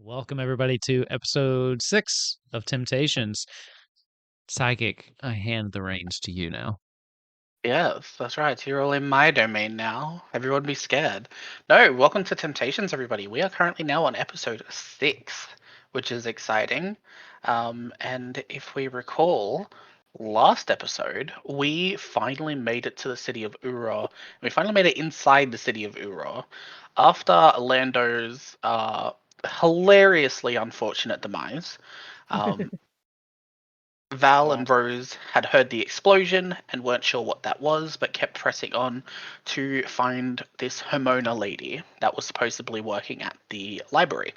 Welcome, everybody, to episode 6 of Temptations. Psychic, I hand the reins to you now. Yes, that's right. You're all in my domain now. Everyone be scared. No, welcome to Temptations, everybody. We are currently now on episode 6, which is exciting. And if we recall, last episode, we finally made it to the city of Uro. We finally made it inside the city of Uro after Lando's hilariously unfortunate demise. Um, Val and Rose had heard the explosion and weren't sure what that was, but kept pressing on to find this Homona lady that was supposedly working at the library.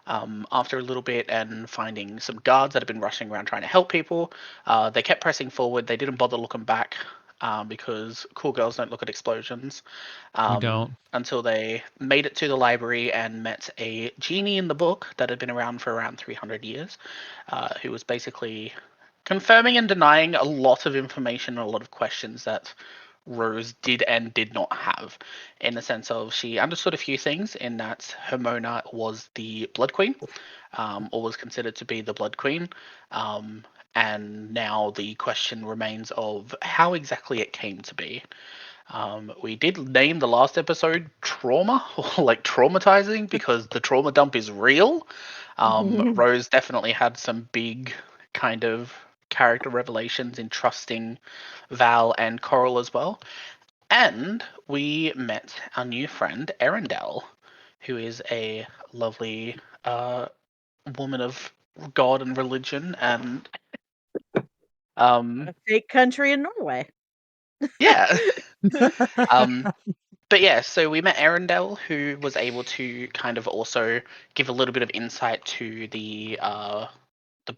After a little bit and finding some guards that had been rushing around trying to help people, they kept pressing forward. They didn't bother looking back because cool girls don't look at explosions. We don't. Until they made it to the library and met a genie in the book that had been around for around 300 years, who was basically confirming and denying a lot of information and a lot of questions that Rose did and did not have, in the sense of she understood a few things in that Hermona was the Blood Queen, or was considered to be the Blood Queen, and now the question remains of how exactly it came to be. We did name the last episode Trauma, or like traumatizing, because the trauma dump is real. Rose definitely had some big kind of character revelations in trusting Val and Coral as well. And we met our new friend, Arendelle, who is a lovely woman of God and religion and A fake country in Norway. yeah. But yeah, so we met Arendelle, who was able to kind of also give a little bit of insight to the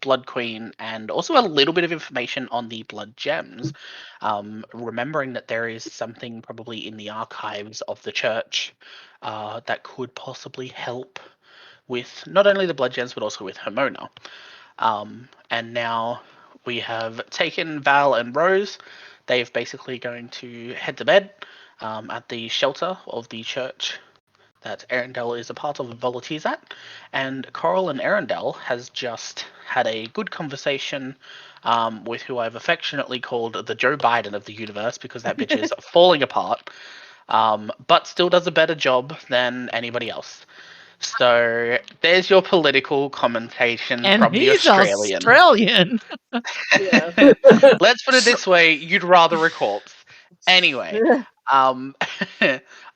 Blood Queen and also a little bit of information on the Blood Gems, remembering that there is something probably in the archives of the church that could possibly help with not only the Blood Gems but also with Hermona. And now we have taken Val and Rose. They've basically going to head to bed at the shelter of the church that Arendelle is a part of and volunteers at. And Coral and Arendelle has just had a good conversation with who I've affectionately called the Joe Biden of the universe, because that bitch is falling apart, but still does a better job than anybody else. So there's your political commentation And from the he's Australian. Australian. Yeah. Let's put it this way: you'd rather a corpse. Anyway, um,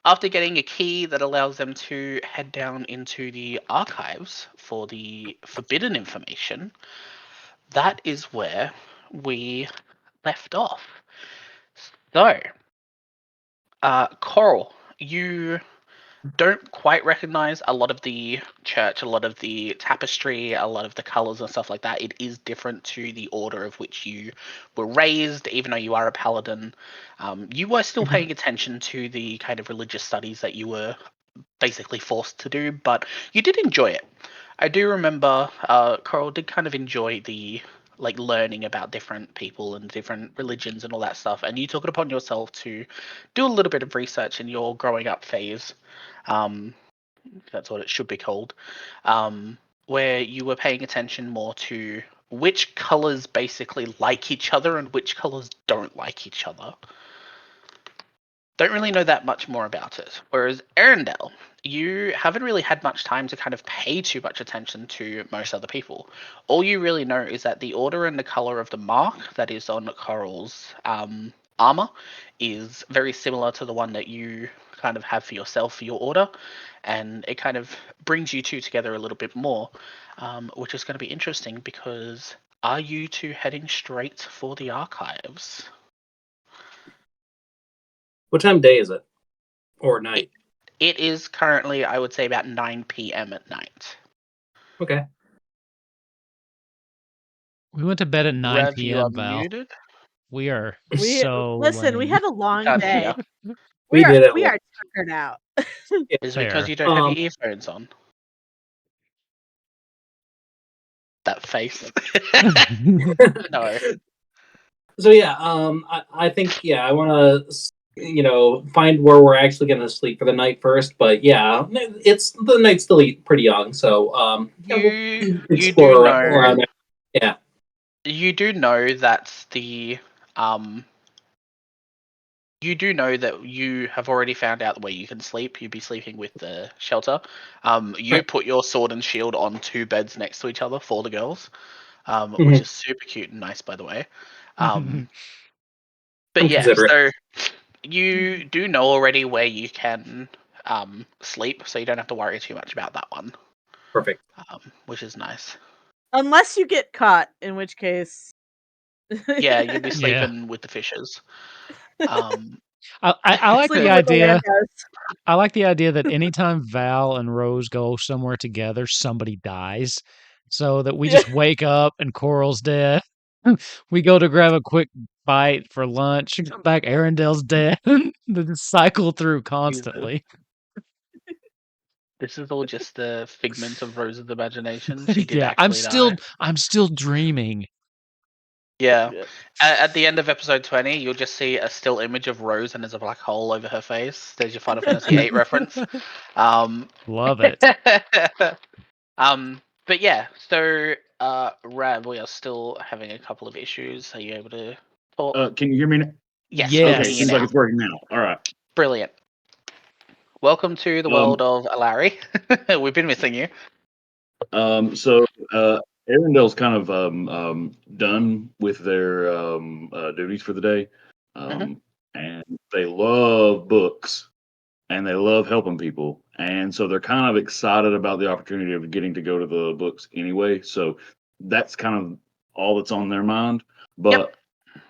after getting a key that allows them to head down into the archives for the forbidden information, that is where we left off. So, Coral, you don't quite recognize a lot of the church, a lot of the tapestry, a lot of the colors and stuff like that. It is different to the order of which you were raised, even though you are a paladin. You were still paying attention to the kind of religious studies that you were basically forced to do, but you did enjoy it. I do remember Coral did kind of enjoy the like learning about different people and different religions and all that stuff, and you took it upon yourself to do a little bit of research in your growing up phase. Um, that's what it should be called, where you were paying attention more to which colors basically like each other and which colors don't like each other. Don't really know that much more about it. Whereas Arendelle, you haven't really had much time to kind of pay too much attention to most other people. All you really know is that the order and the color of the mark that is on Coral's armor is very similar to the one that you kind of have for yourself for your order, and it kind of brings you two together a little bit more, which is going to be interesting because are you two heading straight for the archives? What time of day is it? Or night? It is currently, I would say, about 9 p.m. at night. Okay. We went to bed at 9 Rev, you are p.m., Val. muted. We are We so listen. We lame. had a long Can't day. hear. We did it We well. are tuckered out. Is it Fair. because you don't have your earphones on? That face. No. So yeah, I think I want to find where we're actually going to sleep for the night first. But yeah, the night's still pretty young, so we'll explore around. Yeah. You do know that you do know that you have already found out where you can sleep. You'd be sleeping with the shelter. You Right. put your sword and shield on 2 beds next to each other for the girls, Mm-hmm. which is super cute and nice, by the way. But yeah, so you do know already where you can sleep, so you don't have to worry too much about that one. Perfect. Which is nice. Unless you get caught, in which case. Yeah, you'd be sleeping with the fishes. I like the idea. I like the idea that anytime Val and Rose go somewhere together, somebody dies, so that we just wake up and Coral's dead. We go to grab a quick bite for lunch, come back, Arundel's dead. Then cycle through constantly. This is all just the figments of Rose's imagination. She did Yeah, actually die. I'm still dreaming. Yeah. At the end of episode 20, you'll just see a still image of Rose and there's a black hole over her face. There's your Final Fantasy VIII reference. Love it. But yeah, so Rab, we are still having a couple of issues. Are you able to talk? Can you hear me now? Yes. Okay, seems like it's working now. All right. Brilliant. Welcome to the world of Alari. We've been missing you. So Arendelle's kind of done with their duties for the day. And they love books and they love helping people. And so they're kind of excited about the opportunity of getting to go to the books anyway. So that's kind of all that's on their mind. But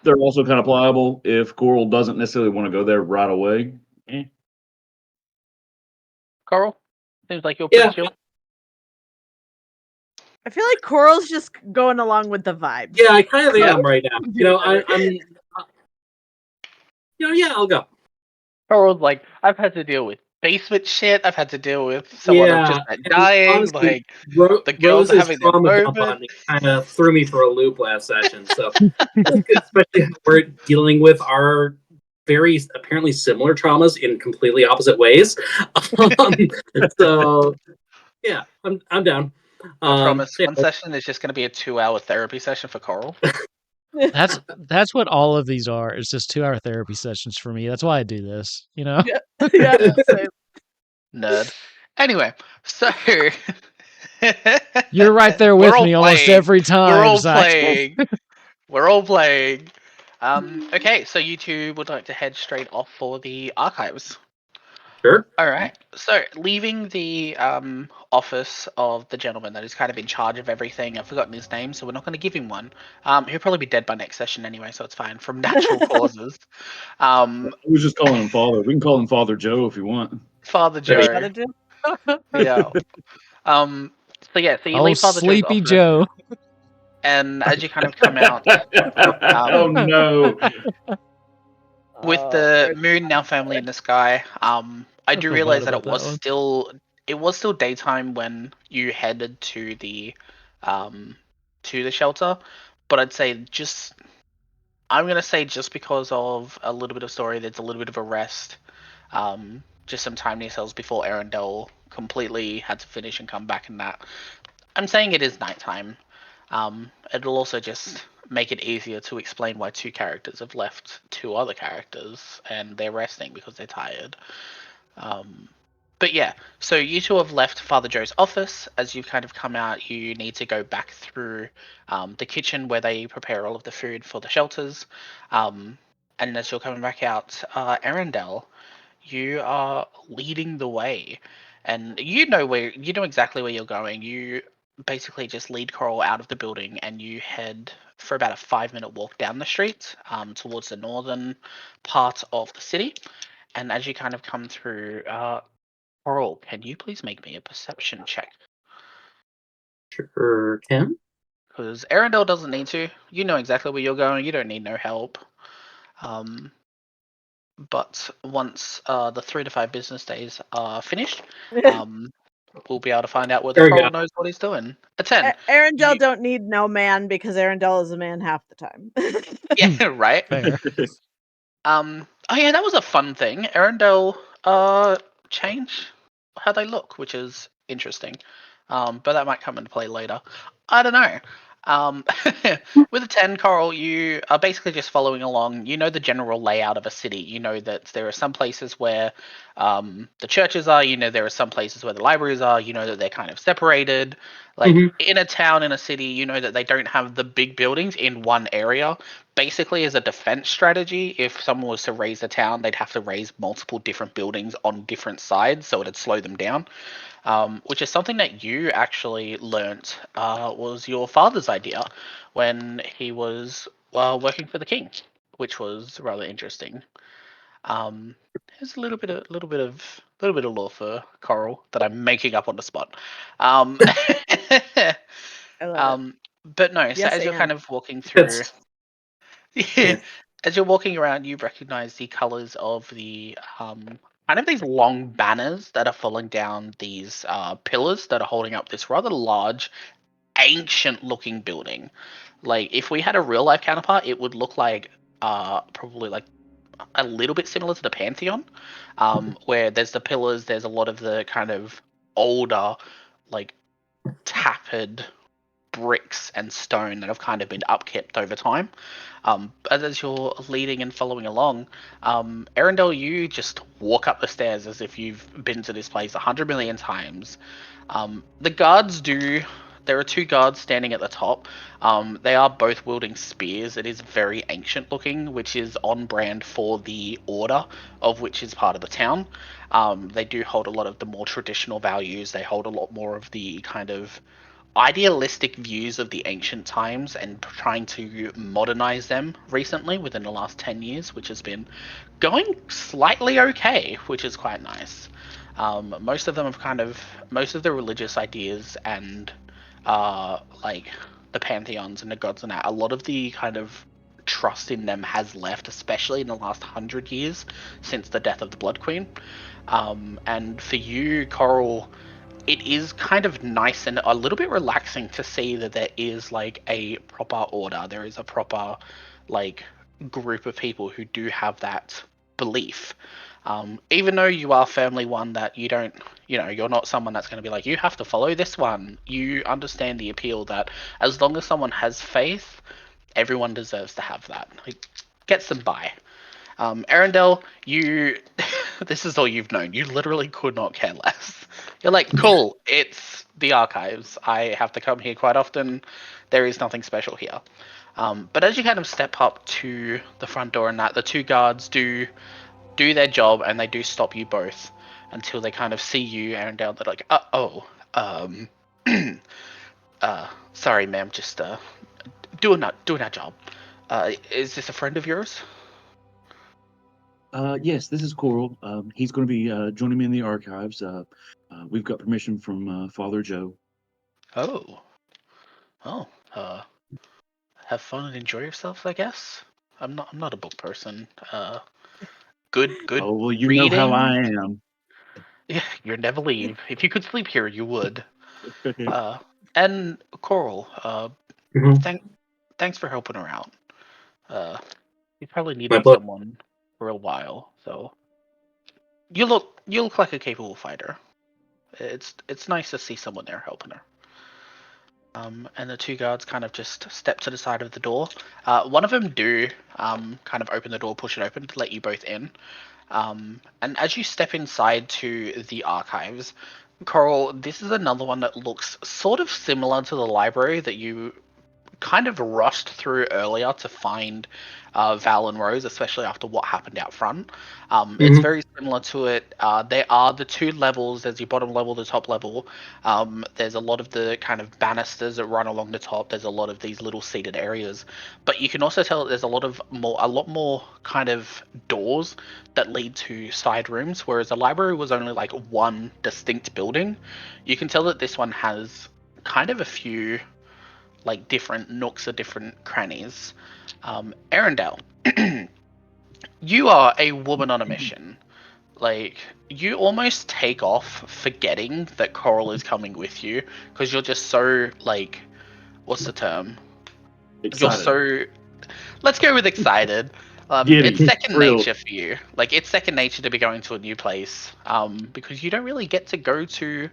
they're also kind of pliable if Coral doesn't necessarily want to go there right away. Coral, seems like you're pretty chill. I feel like Coral's just going along with the vibes. Yeah, I kind of am right now. I'm. I'll go. Coral's like, I've had to deal with basement shit. I've had to deal with someone just dying. Honestly, like the girls Rose's having their trauma dump moment. on me kind of threw me for a loop last session. So, especially we're dealing with our very apparently similar traumas in completely opposite ways. So, yeah, I'm down. I promise. One session is just going to be a 2-hour therapy session for Coral. That's what all of these are. It's just 2-hour therapy sessions for me. That's why I do this. Yeah. Nerd. Anyway, so you're right there with me almost every time. We're all playing. We're all playing. Okay, so you two would like to head straight off for the archives. Sure. All right. So leaving the office of the gentleman that is kind of in charge of everything. I've forgotten his name, so we're not going to give him one. He'll probably be dead by next session anyway, so it's fine from natural causes. I was just calling him Father. We can call him Father Joe if you want. Father Joe. Yeah. So yeah, so you leave Father Sleepy Joe's office, Joe. and as you kind of come out, oh no. With the moon now firmly in the sky, I do realize that it was still daytime when you headed to the shelter, but I'd say I'm gonna say just because of a little bit of story, there's a little bit of a rest, just some time to yourselves before Arundel completely had to finish and come back and that. I'm saying it is nighttime. It'll also just make it easier to explain why 2 characters have left 2 other characters and they're resting because they're tired. But yeah, so you 2 have left Father Joe's office. As you kind of come out, you need to go back through the kitchen where they prepare all of the food for the shelters. And as you're coming back out, Arundel, you are leading the way. And you know exactly where you're going. You basically just lead Coral out of the building and you head for about a 5-minute walk down the street towards the northern part of the city. And as you kind of come through, Coral, can you please make me a perception check? Sure can. Because Arundel doesn't need to. You know exactly where you're going. You don't need no help. But once the 3 to 5 business days are finished, we'll be able to find out whether Coral knows what he's doing. A 10. Arundel don't need no man because Arundel is a man half the time. Yeah, right. Fair. Oh yeah, that was a fun thing. Arendelle change how they look, which is interesting. But that might come into play later. I don't know. Um, with a 10 Coral, you are basically just following along. You know the general layout of a city. You know that there are some places where the churches are. You know there are some places where the libraries are. You know that they're kind of separated. Like in a town, in a city, you know that they don't have the big buildings in one area. Basically, as a defense strategy, if someone was to raise a town, they'd have to raise multiple different buildings on different sides, so it'd slow them down. Which is something that you actually learnt was your father's idea when he was working for the king, which was rather interesting. There's a little bit of lore for Coral that I'm making up on the spot. Um, I love it. but no, so Yes, as you're kind and of walking through, That's yeah, as you're walking around, you recognize the colors of the kind of these long banners that are falling down these pillars that are holding up this rather large, ancient-looking building. Like if we had a real life counterpart, it would look like probably like a little bit similar to the Pantheon, where there's the pillars, there's a lot of the kind of older, like tapered bricks and stone that have kind of been upkept over time. But as you're leading and following along, Arendelle, you just walk up the stairs as if you've been to this place 100 million times. The guards do. There are two guards standing at the top. They are both wielding spears. It is very ancient looking, which is on brand for the order of which is part of the town. They do hold a lot of the more traditional values. They hold a lot more of the kind of idealistic views of the ancient times and trying to modernize them recently within the last 10 years, which has been going slightly okay, which is quite nice. Most of them have most of the religious ideas and like the pantheons and the gods and that, a lot of the kind of trust in them has left, especially in the last 100 years since the death of the Blood Queen. And for you, Coral, it is kind of nice and a little bit relaxing to see that there is like a proper order. There is a proper like group of people who do have that belief. Even though you are firmly one that you don't, you're not someone that's going to be like, you have to follow this one. You understand the appeal that as long as someone has faith, everyone deserves to have that. It gets them by. Arendelle, you. This is all you've known. You literally could not care less. You're like, cool, it's the archives. I have to come here quite often. There is nothing special here. But as you kind of step up to the front door and that, the two guards do their job and they do stop you both until they kind of see you, Arendelle. They're like, um, sorry, ma'am, just doing our job. Is this a friend of yours? Yes, this is Coral. He's going to be joining me in the archives. We've got permission from Father Joe. Oh. Oh, have fun and enjoy yourselves, I guess. I'm not a book person. Good Oh, well, you know how I reading. am. Yeah, you never leave. If you could sleep here, you would. And Coral, Mhm. thanks for helping her out. You probably My needed book. someone for a while, so you look like a capable fighter. It's nice to see someone there helping her. And the two guards kind of just step to the side of the door. One of them do kind of open the door, push it open to let you both in. And as you step inside to the archives, Coral, this is another one that looks sort of similar to the library that you kind of rushed through earlier to find Val and Rose, especially after what happened out front. It's Mhm. very similar to it. There are the two levels. There's your bottom level, the top level. There's a lot of the kind of banisters that run along the top. There's a lot of these little seated areas, but you can also tell that there's a lot more kind of doors that lead to side rooms. Whereas the library was only like one distinct building, you can tell that this one has kind of a few like different nooks or different crannies. Arendelle, you are a woman on a mission. Like, you almost take off forgetting that Coral is coming with you because you're just so, like, what's the term? You're Excited. so. Let's go with excited. It's Giddy. second Real. nature for you. Like, it's second nature to be going to a new place, because you don't really get to go to,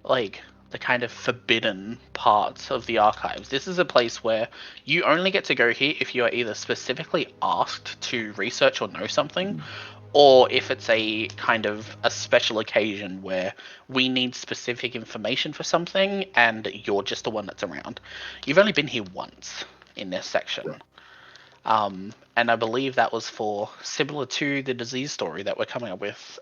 like, the kind of forbidden parts of the archives. This is a place where you only get to go here if you are either specifically asked to research or know something, or if it's a kind of a special occasion where we need specific information for something and you're just the one that's around. You've only been here once in this section. Right. And I believe that was for, similar to the disease story that we're coming up with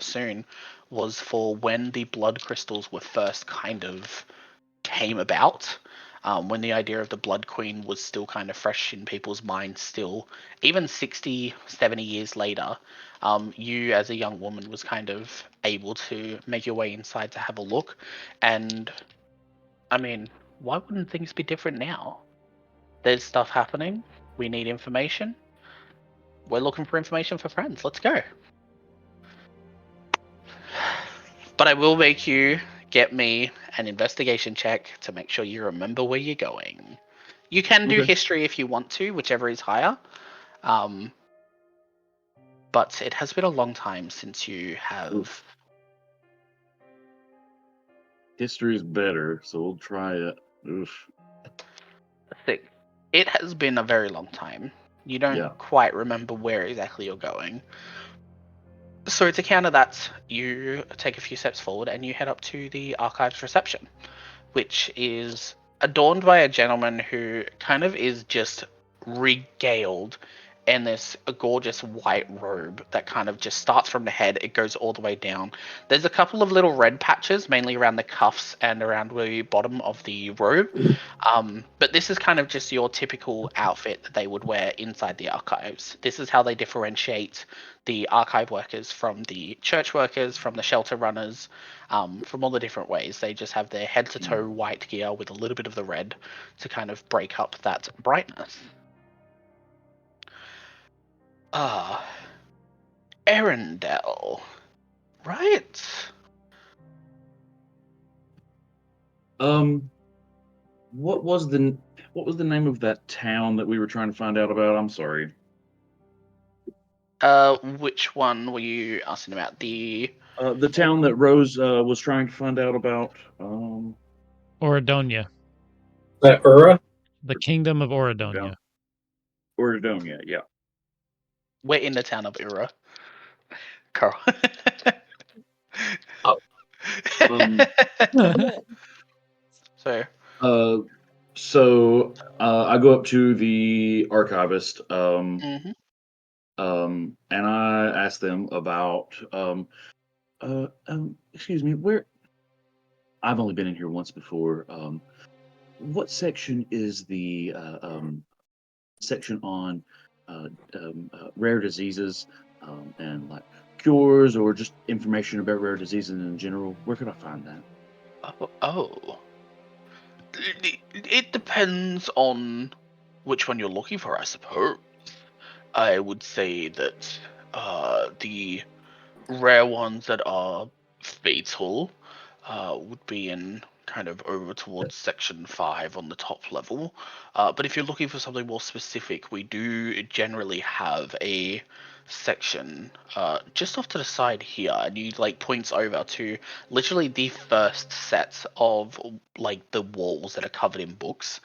soon, was for when the blood crystals were first kind of came about, when the idea of the Blood Queen was still kind of fresh in people's minds still. Even 60, 70 years later, you as a young woman was kind of able to make your way inside to have a look. And, I mean, why wouldn't things be different now? There's stuff happening. We need information. We're looking for information for friends. Let's go. But I will make you get me an investigation check to make sure you remember where you're going. You can do Okay. history if you want to, whichever is higher. But it has been a long time since you have... Oof. History is better, so we'll try it. Oof. It has been a very long time. You don't quite remember where exactly you're going. So to counter that, you take a few steps forward and you head up to the archives reception, which is adorned by a gentleman who kind of is just regaled in this gorgeous white robe that kind of just starts from the head, it goes all the way down. There's a couple of little red patches, mainly around the cuffs and around the bottom of the robe. But this is kind of just your typical outfit that they would wear inside the archives. This is how they differentiate the archive workers from the church workers, from the shelter runners, from all the different ways. They just have their head to toe white gear with a little bit of the red to kind of break up that brightness. Arendelle, right? What was the name of that town that we were trying to find out about? I'm sorry. Which one were you asking about? The town that Rose was trying to find out about. Oradonia. Ura? The Kingdom of Oradonia. Oradonia, yeah. We're in the town of Ura. Carl. Oh. So I go up to the archivist, mhm. and I ask them about, excuse me, where I've only been in here once before. What section is the section on rare diseases and like cures or just information about rare diseases in general? Where could I find that? Oh. It depends on which one you're looking for, I suppose. I would say that the rare ones that are fatal would be in kind of over towards section 5 on the top level. But if you're looking for something more specific, we do generally have a section just off to the side here, and you like points over to literally the first set of like the walls that are covered in books.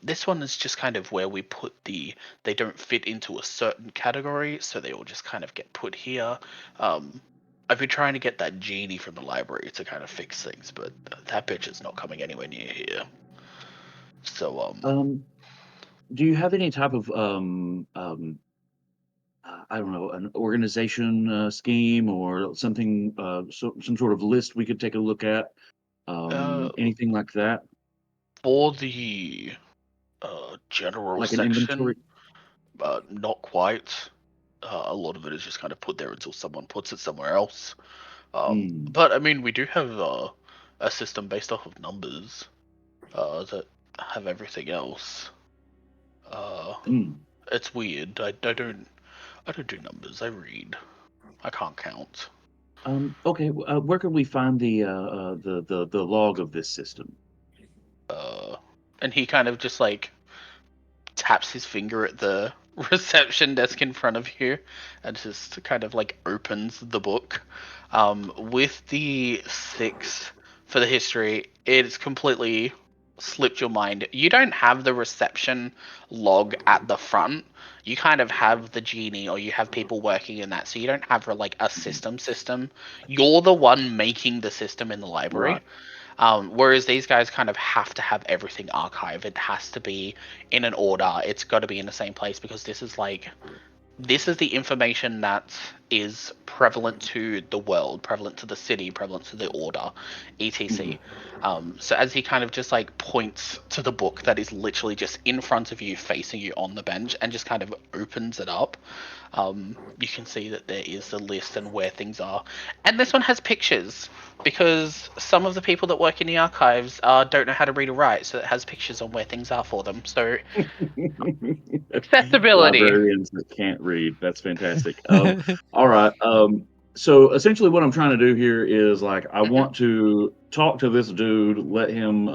This one is just kind of where we put they don't fit into a certain category, so they all just kind of get put here. I've been trying to get that genie from the library to kind of fix things, but that bitch is not coming anywhere near here. So, do you have any type of I don't know, an organization scheme or something, some sort of list we could take a look at? Anything like that? For the general Like an section, inventory? not quite. A lot of it is just kind of put there until someone puts it somewhere else. But I mean, we do have a system based off of numbers that have everything else. It's weird. I don't do numbers. I read. I can't count. Okay. Where can we find the log of this system? And he kind of just like taps his finger at the reception desk in front of you and just kind of like opens the book. With the 6 for the history, it's completely slipped your mind. You don't have the reception log at the front. You kind of have the genie, or you have people working in that, so you don't have like a system. You're the one making the system in the library. Right. Whereas these guys kind of have to have everything archived. It has to be in an order. It's got to be in the same place, because this is the information that is prevalent to the world, prevalent to the city, prevalent to the order, etc. So as he kind of just like points to the book that is literally just in front of you, facing you on the bench, and just kind of opens it up, you can see that there is the list and where things are. And this one has pictures, because some of the people that work in the archives don't know how to read or write, so it has pictures on where things are for them. So accessibility. Librarians that can't read. That's fantastic. All right. So essentially, what I'm trying to do here is like I want to talk to this dude, let him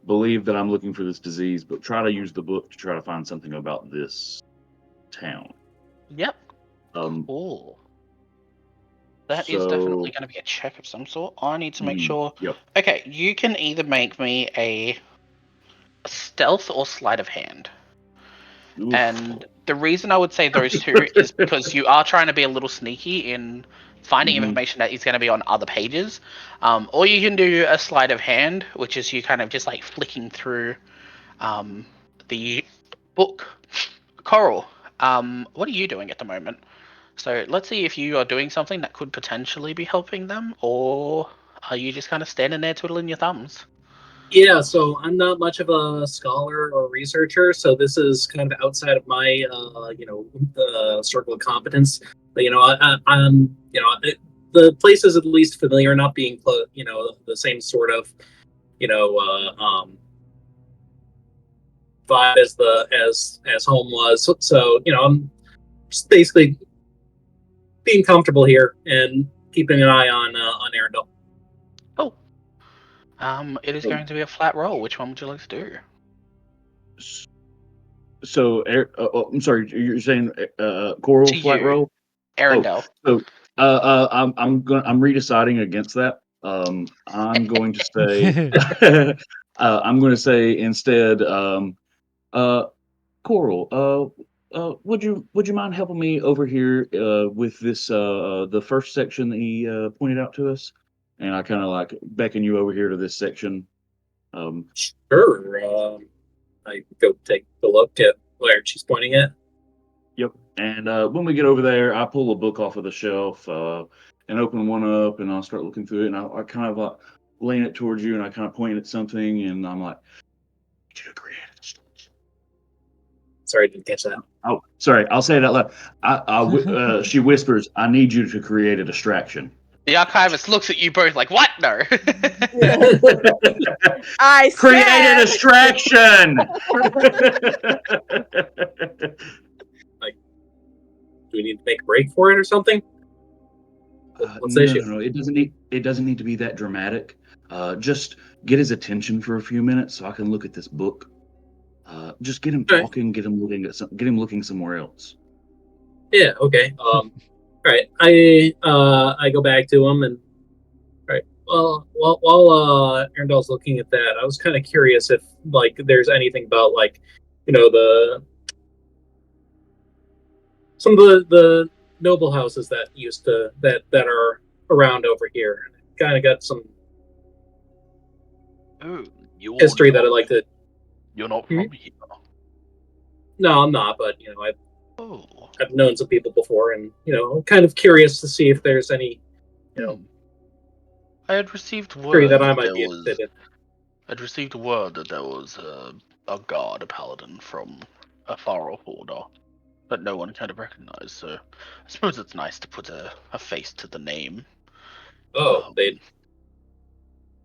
believe that I'm looking for this disease, but try to use the book to try to find something about this town. Yep. Cool. That is definitely going to be a check of some sort. I need to make sure. Yep. Okay, you can either make me a stealth or sleight of hand. Oof. And the reason I would say those two is because you are trying to be a little sneaky in finding information that is going to be on other pages. Or you can do a sleight of hand, which is you kind of just like flicking through the book. Coral, what are you doing at the moment? So let's see if you are doing something that could potentially be helping them, or are you just kind of standing there twiddling your thumbs? Yeah, so I'm not much of a scholar or researcher, so this is kind of outside of my, circle of competence. But I'm, the place is at least familiar, not being, the same sort of, vibe as home was. So I'm just basically being comfortable here and keeping an eye on Arendelle. Oh, it is going to be a flat roll. Which one would you like to do? So, I'm sorry, you're saying Coral To flat you, roll? Arendelle. So, I'm redeciding against that. I'm going to say, I'm going to say instead, Coral, would you mind helping me over here with this the first section that he pointed out to us? And I kind of like beckon you over here to this section. Sure. I go take a look at where she's pointing at. Yep. And when we get over there, I pull a book off of the shelf and open one up, and I'll start looking through it, and I kind of like lean it towards you, and I kind of point at something, and I'm like, "Need you to create a distraction." Sorry, I didn't catch that. Oh, sorry. I'll say it out loud. She whispers, "I need you to create a distraction." The archivist looks at you both like, "What? No." I Create a said. distraction. Do we need to make a break for it or something? What's the issue? No. It doesn't need to be that dramatic. Just get his attention for a few minutes so I can look at this book. Just get him talking, get him looking somewhere else. Yeah, okay. All right. I go back to him and right. Well, while Arendelle's looking at that, I was kind of curious if like there's anything about like, some of the noble houses that used to that are around over here. Kind of got some history that I'd like to. You're not from here. No, I'm not, but I've known some people before, and I'm kind of curious to see if there's any, I had received word that I might be interested in. I'd received word that there was a guard, a paladin from a far off order that no one kind of recognized. So I suppose it's nice to put a face to the name. Oh,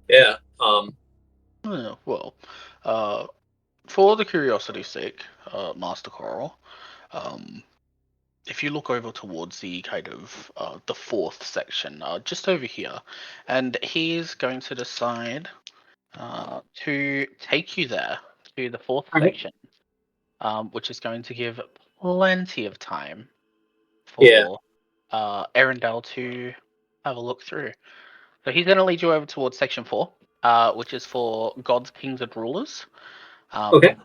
yeah. Well, for the curiosity's sake, Master Coral, if you look over towards the kind of the 4th section, just over here, and he's going to decide to take you there to the 4th section, which is going to give plenty of time for Arendelle to have a look through. So he's going to lead you over towards section 4, which is for gods, kings, and rulers. Okay.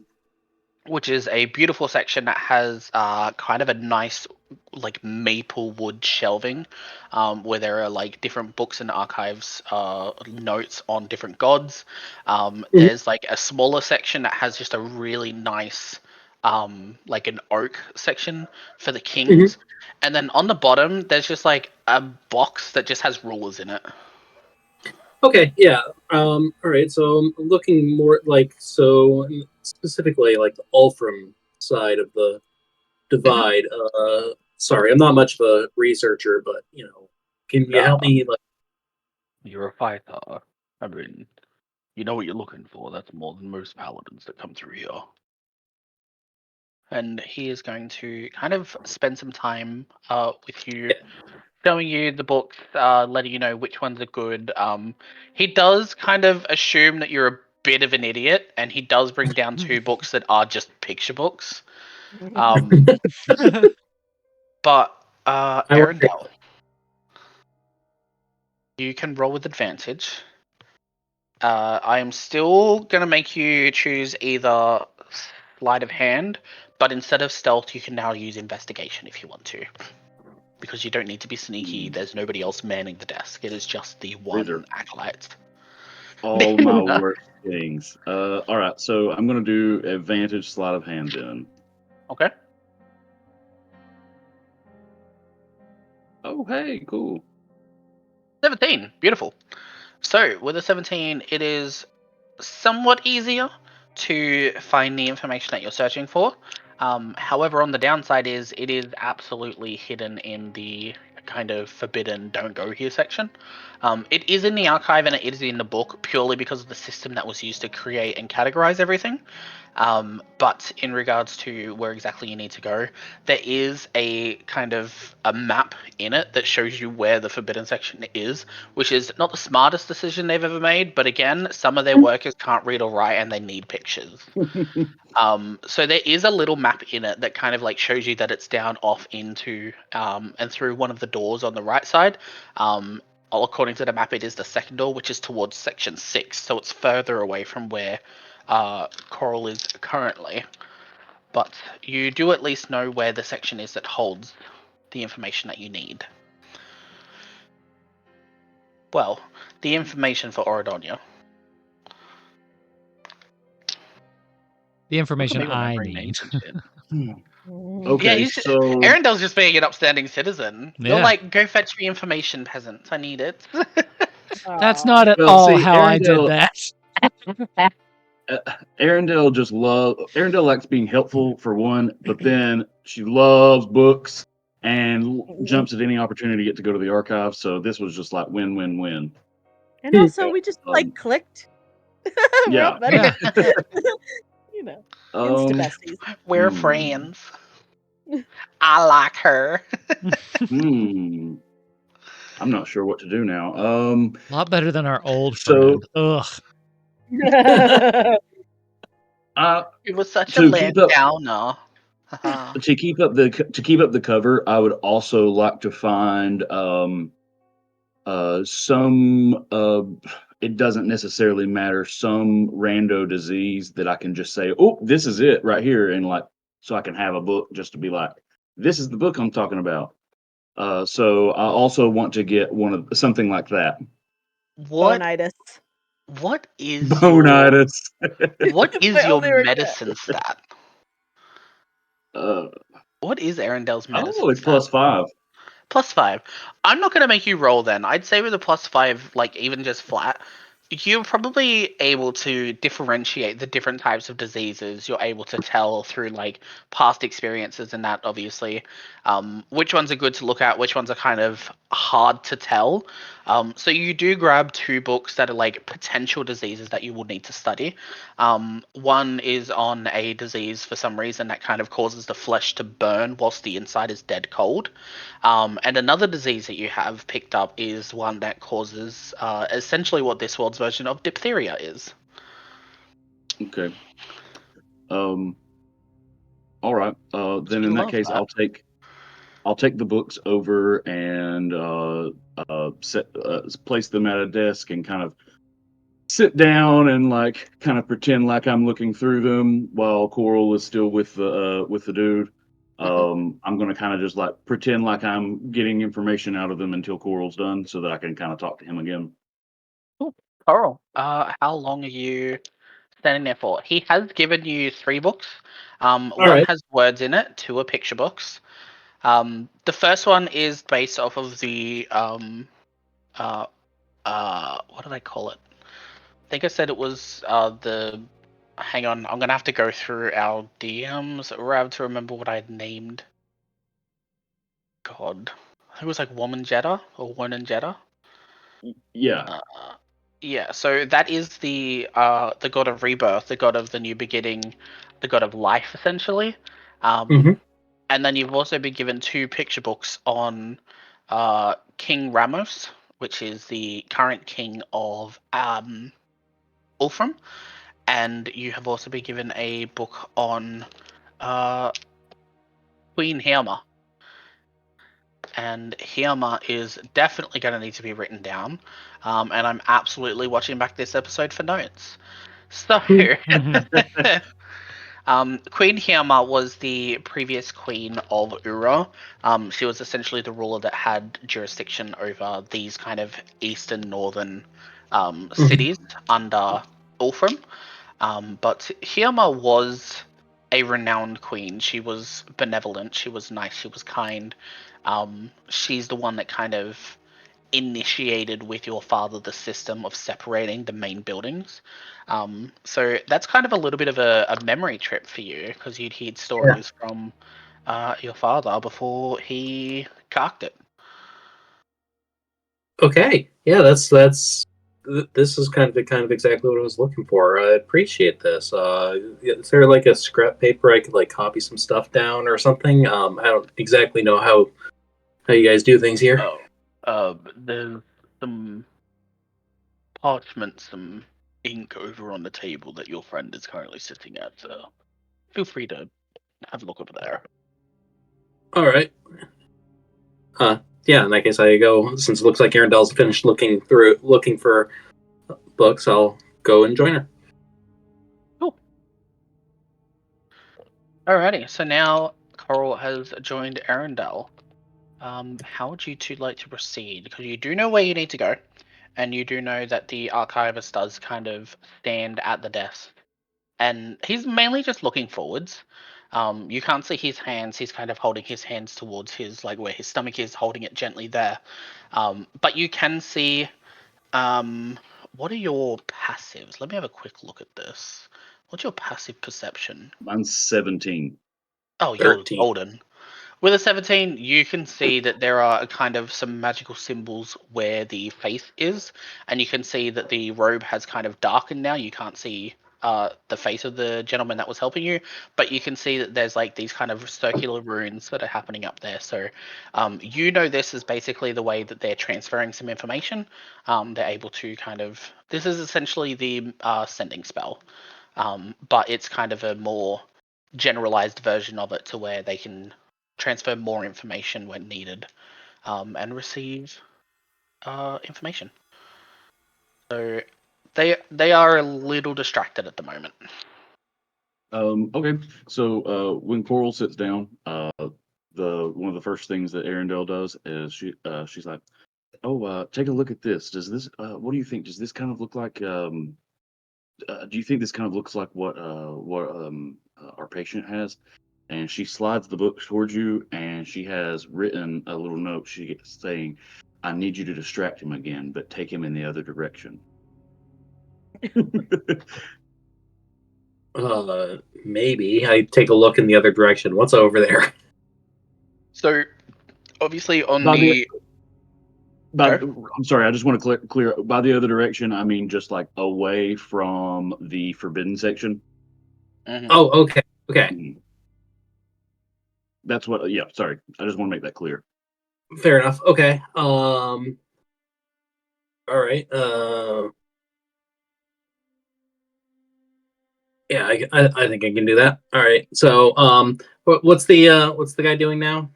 Which is a beautiful section that has kind of a nice like maple wood shelving, where there are like different books and archives notes on different gods. There's like a smaller section that has just a really nice like an oak section for the kings, and then on the bottom there's just like a box that just has rulers in it. Okay, yeah. All right. So I'm looking more like specifically like the Ulfram side of the divide. Sorry, I'm not much of a researcher, but can you help me? Like, You're a fighter. I mean, you know what you're looking for. That's more than most paladins that come through here. And he is going to kind of spend some time with you, showing you the books, letting you know which ones are good. He does kind of assume that you're a bit of an idiot, and he does bring down 2 books that are just picture books. But Arendelle, you can roll with advantage. I am still going to make you choose either sleight of hand, but instead of stealth, you can now use investigation if you want to. Because you don't need to be sneaky. There's nobody else manning the desk. It is just the one acolyte. All my worst things. All right, so I'm going to do advantage sleight of hand then. Okay. Oh, hey, cool. 17. Beautiful. So, with a 17, it is somewhat easier to find the information that you're searching for. However, on the downside is it is absolutely hidden in the kind of forbidden don't go here section. It is in the archive and it is in the book purely because of the system that was used to create and categorize everything. But in regards to where exactly you need to go, there is a kind of a map in it that shows you where the forbidden section is, which is not the smartest decision they've ever made, but again, some of their workers can't read or write and they need pictures. So there is a little map in it that kind of like shows you that it's down off into and through one of the doors on the right side. According to the map, it is the second door, which is towards section 6, so it's further away from where Coral is currently. But you do at least know where the section is that holds the information that you need. Well, the information for Oridonia. The information I need. Okay, yeah, so Arendelle's just being an upstanding citizen. Yeah. You're like, go fetch me information, peasants. I need it. That's not at all how I did that. Arendelle likes being helpful for one, but then she loves books and jumps at any opportunity to get to go to the archive. So this was just like win, win, win. And also, we just like clicked. Yeah. Yeah. Insta besties. We're friends. I like her. I'm not sure what to do now. A lot better than our old So- friend. Ugh. It was such a to keep up- letdowner. To keep up the cover, I would also like to find some it doesn't necessarily matter, some rando disease that I can just say, oh, this is it right here, and like so I can have a book just to be like, this is the book I'm talking about. So I also want to get something like that. Bonitis. What is Bonitis. What is My your only regret. medicine stat? What is Arendelle's medicine? Oh, it's stat? +5. +5. I'm not gonna make you roll then. I'd say with a +5, like even just flat, you're probably able to differentiate the different types of diseases. You're able to tell through like past experiences and that obviously which ones are good to look at, which ones are kind of hard to tell. So you do grab 2 books that are like potential diseases that you will need to study. One is on a disease for some reason that kind of causes the flesh to burn whilst the inside is dead cold. And another disease that you have picked up is one that causes essentially what this world's version of diphtheria is. Okay. All right. Then We in that love case, that. I'll take the books over and place them at a desk and kind of sit down and like kind of pretend like I'm looking through them while Coral is still with the dude. I'm gonna kind of just like pretend like I'm getting information out of them until Coral's done, so that I can kind of talk to him again. Cool. Coral, how long are you standing there for? He has given you 3 books. One right. has words in it, 2 are picture books. The first one is based off of the what did I call it? I think I said it was the. Hang on, I'm gonna have to go through our DMs Rav to remember what I had named. God, I think it was like Woman Jetta or Woman Jetta. Yeah. Yeah, so that is the god of rebirth, the god of the new beginning, the god of life, essentially. Mhm. And then you've also been given 2 picture books on King Ramos, which is the current king of Ulfram, and you have also been given a book on Queen Hiama. And Hiama is definitely going to need to be written down, and I'm absolutely watching back this episode for notes. So, Queen Hiama was the previous queen of Ura. She was essentially the ruler that had jurisdiction over these kind of eastern northern cities under Ulfram. But Hiama was a renowned queen. She was benevolent. She was nice. She was kind. She's the one that kind of initiated with your father the system of separating the main buildings. So that's kind of a little bit of a memory trip for you, because you'd heard stories from your father before he carked it. Okay. Yeah, that's this is kind of exactly what I was looking for. I appreciate this. Is there like a scrap paper I could like copy some stuff down or something? I don't exactly know how you guys do things here. There's some parchment, some ink over on the table that your friend is currently sitting at. So feel free to have a look over there. All right. Yeah, in that case, I go. Since it looks like Arundel's finished looking for books, I'll go and join her. Cool. Alrighty, so now Coral has joined Arundel. How would you two like to proceed? Because you do know where you need to go, and you do know that the archivist does kind of stand at the desk, and he's mainly just looking forwards. You can't see his hands. He's kind of holding his hands towards his, like, where his stomach is, holding it gently there. But you can see. What are your passives? Let me have a quick look at this. What's your passive perception? Mine's 17. Oh, you're 13. golden. With a 17, you can see that there are kind of some magical symbols where the face is, and you can see that the robe has kind of darkened now. You can't see the face of the gentleman that was helping you, but you can see that there's like these kind of circular runes that are happening up there. So you know this is basically the way that they're transferring some information. They're able to kind of, this is essentially the sending spell, but it's kind of a more generalized version of it to where they can transfer more information when needed, and receive information. So they are a little distracted at the moment. Okay, so when Coral sits down, the one of the first things that Arundel does is she's like, "Oh, take a look at this. Does this? What do you think? Does this kind of look like? Do you think this kind of looks like what our patient has?" And she slides the book towards you, and she has written a little note. She gets saying, "I need you to distract him again, but take him in the other direction." Maybe I take a look in the other direction. What's over there? So obviously on By the I'm sorry, I just want to clear by the other direction. I mean just like away from the forbidden section. Oh, okay, okay, Mhm. That's what. Yeah, sorry. I just want to make that clear. fair enough. Okay. All right. Yeah, I think I can do that. All right. So, what's the guy doing now?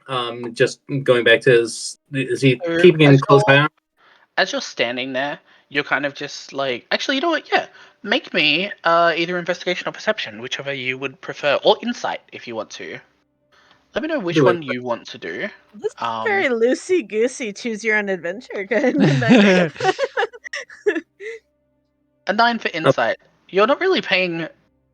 Just going back to his. Is he So keeping in close eye? as you're standing there, you're kind of just like, actually, you know what? Yeah, make me either investigation or perception, whichever you would prefer, or insight if you want to. Let me know which Do it. one you want to do. This is very loosey goosey. Choose your own adventure. Good night. A 9 for Oh, insight. You're not really paying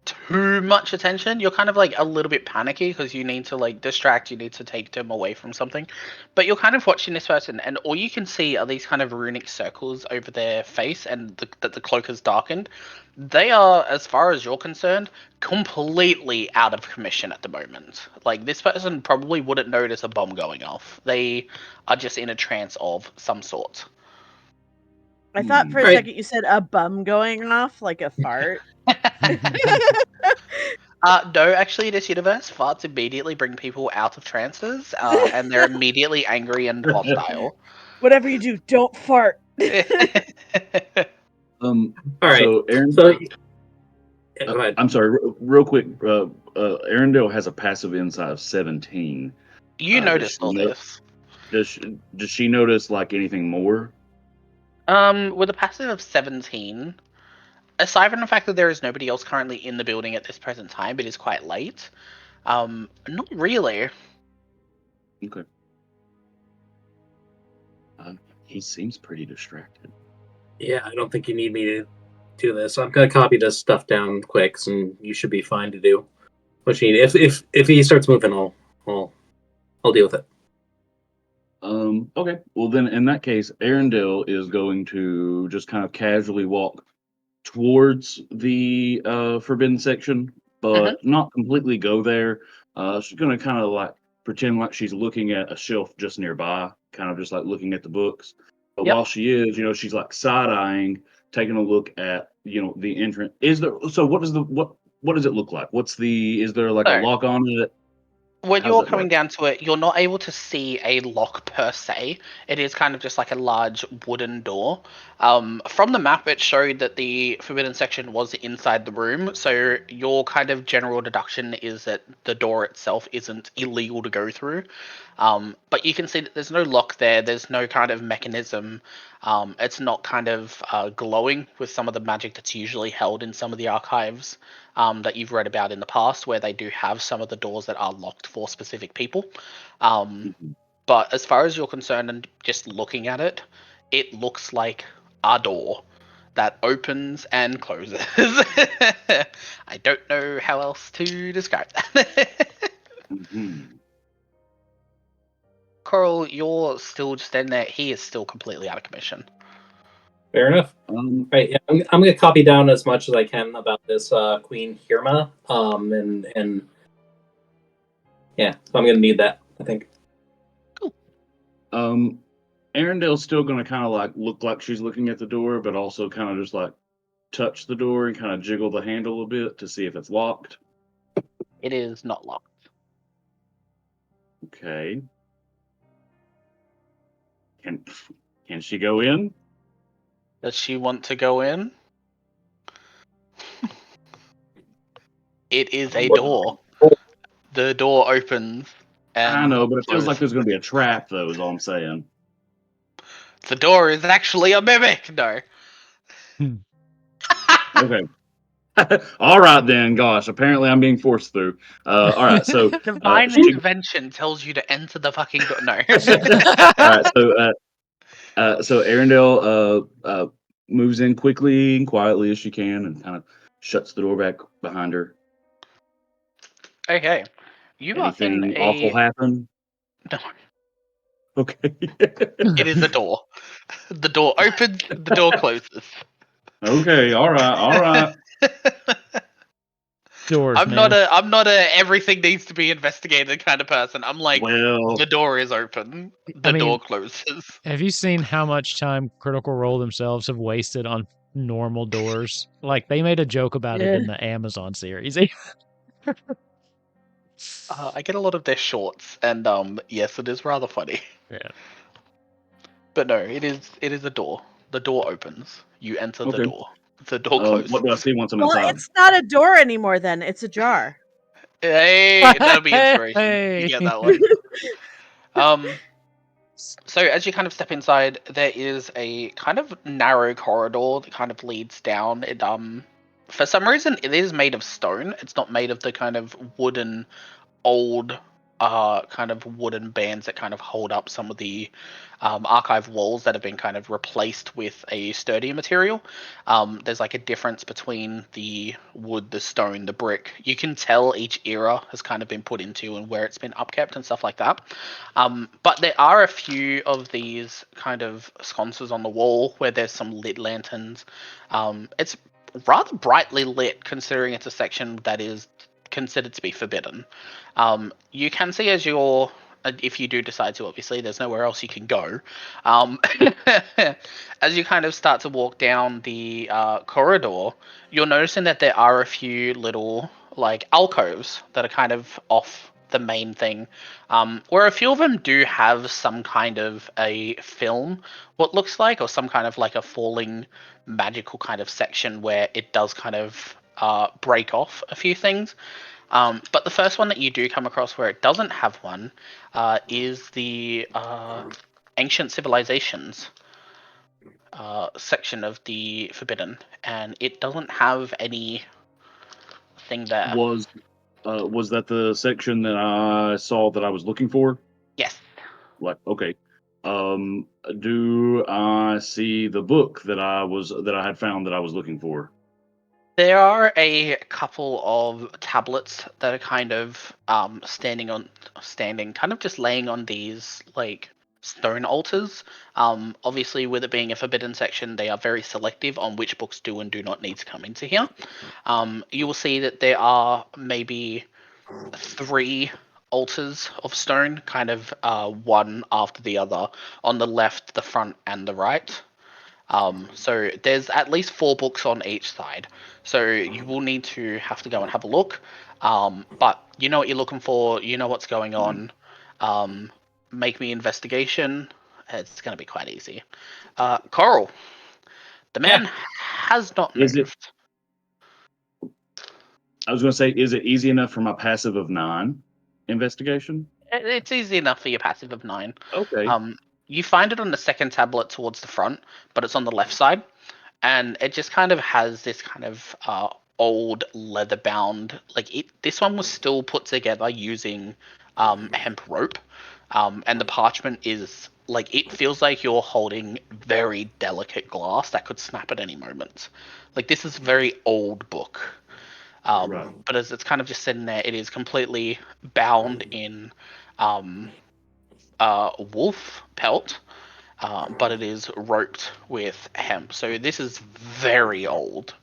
too much attention. You're kind of like a little bit panicky because you need to like distract, you need to take them away from something. But you're kind of watching this person, and all you can see are these kind of runic circles over their face, and that the cloak is darkened. They are, as far as you're concerned, completely out of commission at the moment. Like, this person probably wouldn't notice a bomb going off. They are just in a trance of some sort. I thought for a Right. second you said a bum going off, like a fart. No, actually, this universe, farts immediately bring people out of trances, and they're immediately angry and hostile. Whatever you do, don't fart. All right. So Aaron, So, yeah, go ahead. I'm sorry, real quick. Arendelle has a passive insight of 17. You noticed all this. Does she notice like anything more? With a passive of 17, aside from the fact that there is nobody else currently in the building at this present time, it is quite late. Not really. Okay. He seems pretty distracted. Yeah, I don't think you need me to do this. I'm gonna copy this stuff down quick, and you should be fine to do what you need. If he starts moving, I'll deal with it. Okay. Well, then in that case, Arendelle is going to just kind of casually walk towards the forbidden section, but not completely go there. She's going to kind of like pretend like she's looking at a shelf just nearby, kind of just like looking at the books. But while she is, she's like side eyeing, taking a look at, the entrance. Is there? So what does it look like? Is there like a So, lock on it? when How's you're that coming work? down to it, you're not able to see a lock per se. It is kind of just like a large wooden door. From the map, it showed that the forbidden section was inside the room, so your kind of general deduction is that the door itself isn't illegal to go through. But you can see that there's no lock there, there's no kind of mechanism. It's not kind of glowing with some of the magic that's usually held in some of the archives that you've read about in the past, where they do have some of the doors that are locked for specific people. But as far as you're concerned, and just looking at it, it looks like a door that opens and closes. I don't know how else to describe that. Coral, you're still just in there. He is still completely out of commission. Fair enough. Right, yeah, I'm going to copy down as much as I can about this Queen Hirma, and yeah, so I'm going to need that, I think. Cool. Arendelle's still going to kind of like look like she's looking at the door, but also kind of just like touch the door and kind of jiggle the handle a bit to see if it's locked. It is not locked. Okay. Can she go in? Does she want to go in? It is a door. The door opens and I know, but it feels closes. like there's going to be a trap, though, is all I'm saying. The door is actually a mimic. No. Okay. All right, then. Gosh, apparently I'm being forced through. All right, so... Divine intervention tells you to enter the fucking door. No. All right, so Arendelle moves in quickly and quietly as she can and kind of shuts the door back behind her. Okay. You are in Anything a... awful happen? No. Okay. It is a door. The door opens, the door closes. Okay, all right. Doors, I'm man. not a everything needs to be investigated kind of person. I'm like, Well, the door is open, the door closes. Have you seen how much time Critical Role themselves have wasted on normal doors? Like, they made a joke about it in the Amazon series. I get a lot of their shorts, and yes, it is rather funny. Yeah. But no, it is a door. The door opens. You enter the door. The door closes. What do I see once I'm Well, inside? it's not a door anymore then, it's a jar. Hey, that'll be inspiration. Hey. You get that one. So as you kind of step inside, there is a kind of narrow corridor that kind of leads down. It for some reason it is made of stone. It's not made of the kind of wooden old kind of wooden bands that kind of hold up some of the archive walls that have been kind of replaced with a sturdier material. There's like a difference between the wood, the stone, the brick. You can tell each era has kind of been put into and where it's been upkept and stuff like that. But there are a few of these kind of sconces on the wall where there's some lit lanterns. It's rather brightly lit considering it's a section that is considered to be forbidden. You can see as you're, if you do decide to, obviously, there's nowhere else you can go. As you kind of start to walk down the corridor, you're noticing that there are a few little like alcoves that are kind of off the main thing, where a few of them do have some kind of a film, what looks like, or some kind of like a falling magical kind of section where it does kind of break off a few things. But the first one that you do come across where it doesn't have one is the ancient civilizations section of the Forbidden, and it doesn't have anything there. Was that the section that I saw that I was looking for? Yes. Like, okay. Do I see the book that I had found that I was looking for? There are a couple of tablets that are kind of standing, kind of just laying on these like stone altars. Obviously, with it being a forbidden section, they are very selective on which books do and do not need to come into here. You will see that there are maybe 3 altars of stone, kind of one after the other, on the left, the front, and the right. So there's at least 4 books on each side. So you will need to have to go and have a look. But you know what you're looking for. You know what's going on. Make me investigation. It's going to be quite easy. Coral, the man has not Is it? moved. I was going to say, is it easy enough for my passive of 9 investigation? It's easy enough for your passive of 9. Okay. You find it on the second tablet towards the front, but it's on the left side. And it just kind of has this kind of old leather bound, like this one was still put together using hemp rope, and the parchment is like, it feels like you're holding very delicate glass that could snap at any moment. Like, this is a very old book, Right. but as it's kind of just sitting there, it is completely bound in wolf pelt, but it is roped with hemp. So this is very old.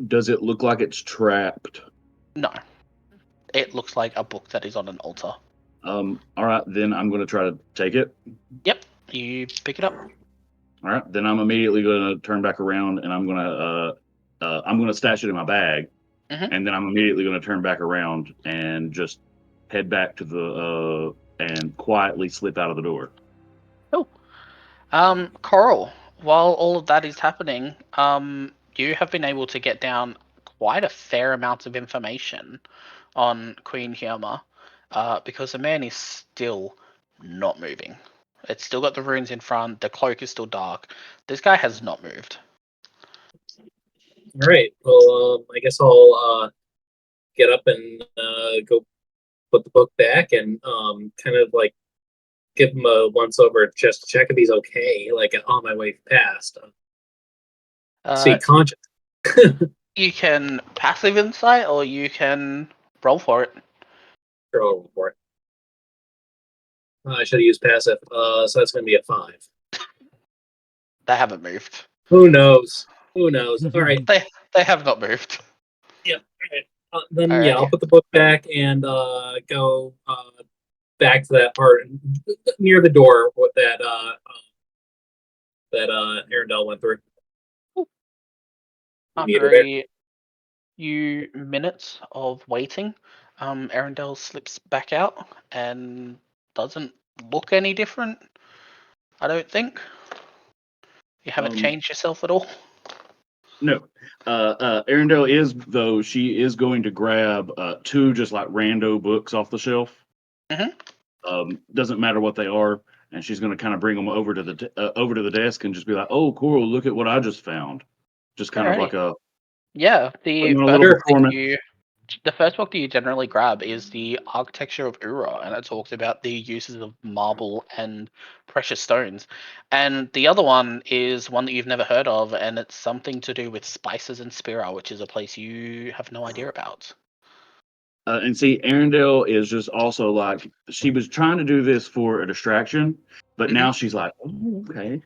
Does it look like it's trapped? No, it looks like a book that is on an altar. All right, then I'm going to try to take it. Yep, you pick it up. All right, then I'm immediately going to turn back around and I'm going to stash it in my bag, and then I'm immediately going to turn back around and just head back to the and quietly slip out of the door. Cool. Coral, while all of that is happening, you have been able to get down quite a fair amount of information on Queen Hyama, because the man is still not moving. It's still got the runes in front. The cloak is still dark. This guy has not moved. All right. Well, I guess I'll get up and go put the book back and kind of like give him a once over just to check if he's okay. Like on my way past. See, conscious. You can passive insight, or you can roll for it. Roll for it. I should have used passive. So that's going to be a 5. They haven't moved. Who knows? Who knows? All right. They have not moved. Yep. All right. Then All yeah, right. I'll put the book back and go back to that part near the door with that Arendelle went through. After a few minutes of waiting, Arendelle slips back out and doesn't look any different, I don't think. You haven't changed yourself at all? No. Arendelle is, though, she is going to grab 2 just like rando books off the shelf. Doesn't matter what they are, and she's going to kind of bring them over to the desk and just be like, "Oh, cool! Look at what I just found." Just kind of like a the first book that you generally grab is the Architecture of Ura, and it talks about the uses of marble and precious stones. And the other one is one that you've never heard of, and it's something to do with spices and Spira, which is a place you have no idea about. And see, Arendelle is just also like, she was trying to do this for a distraction, but now she's like, "Oh, okay."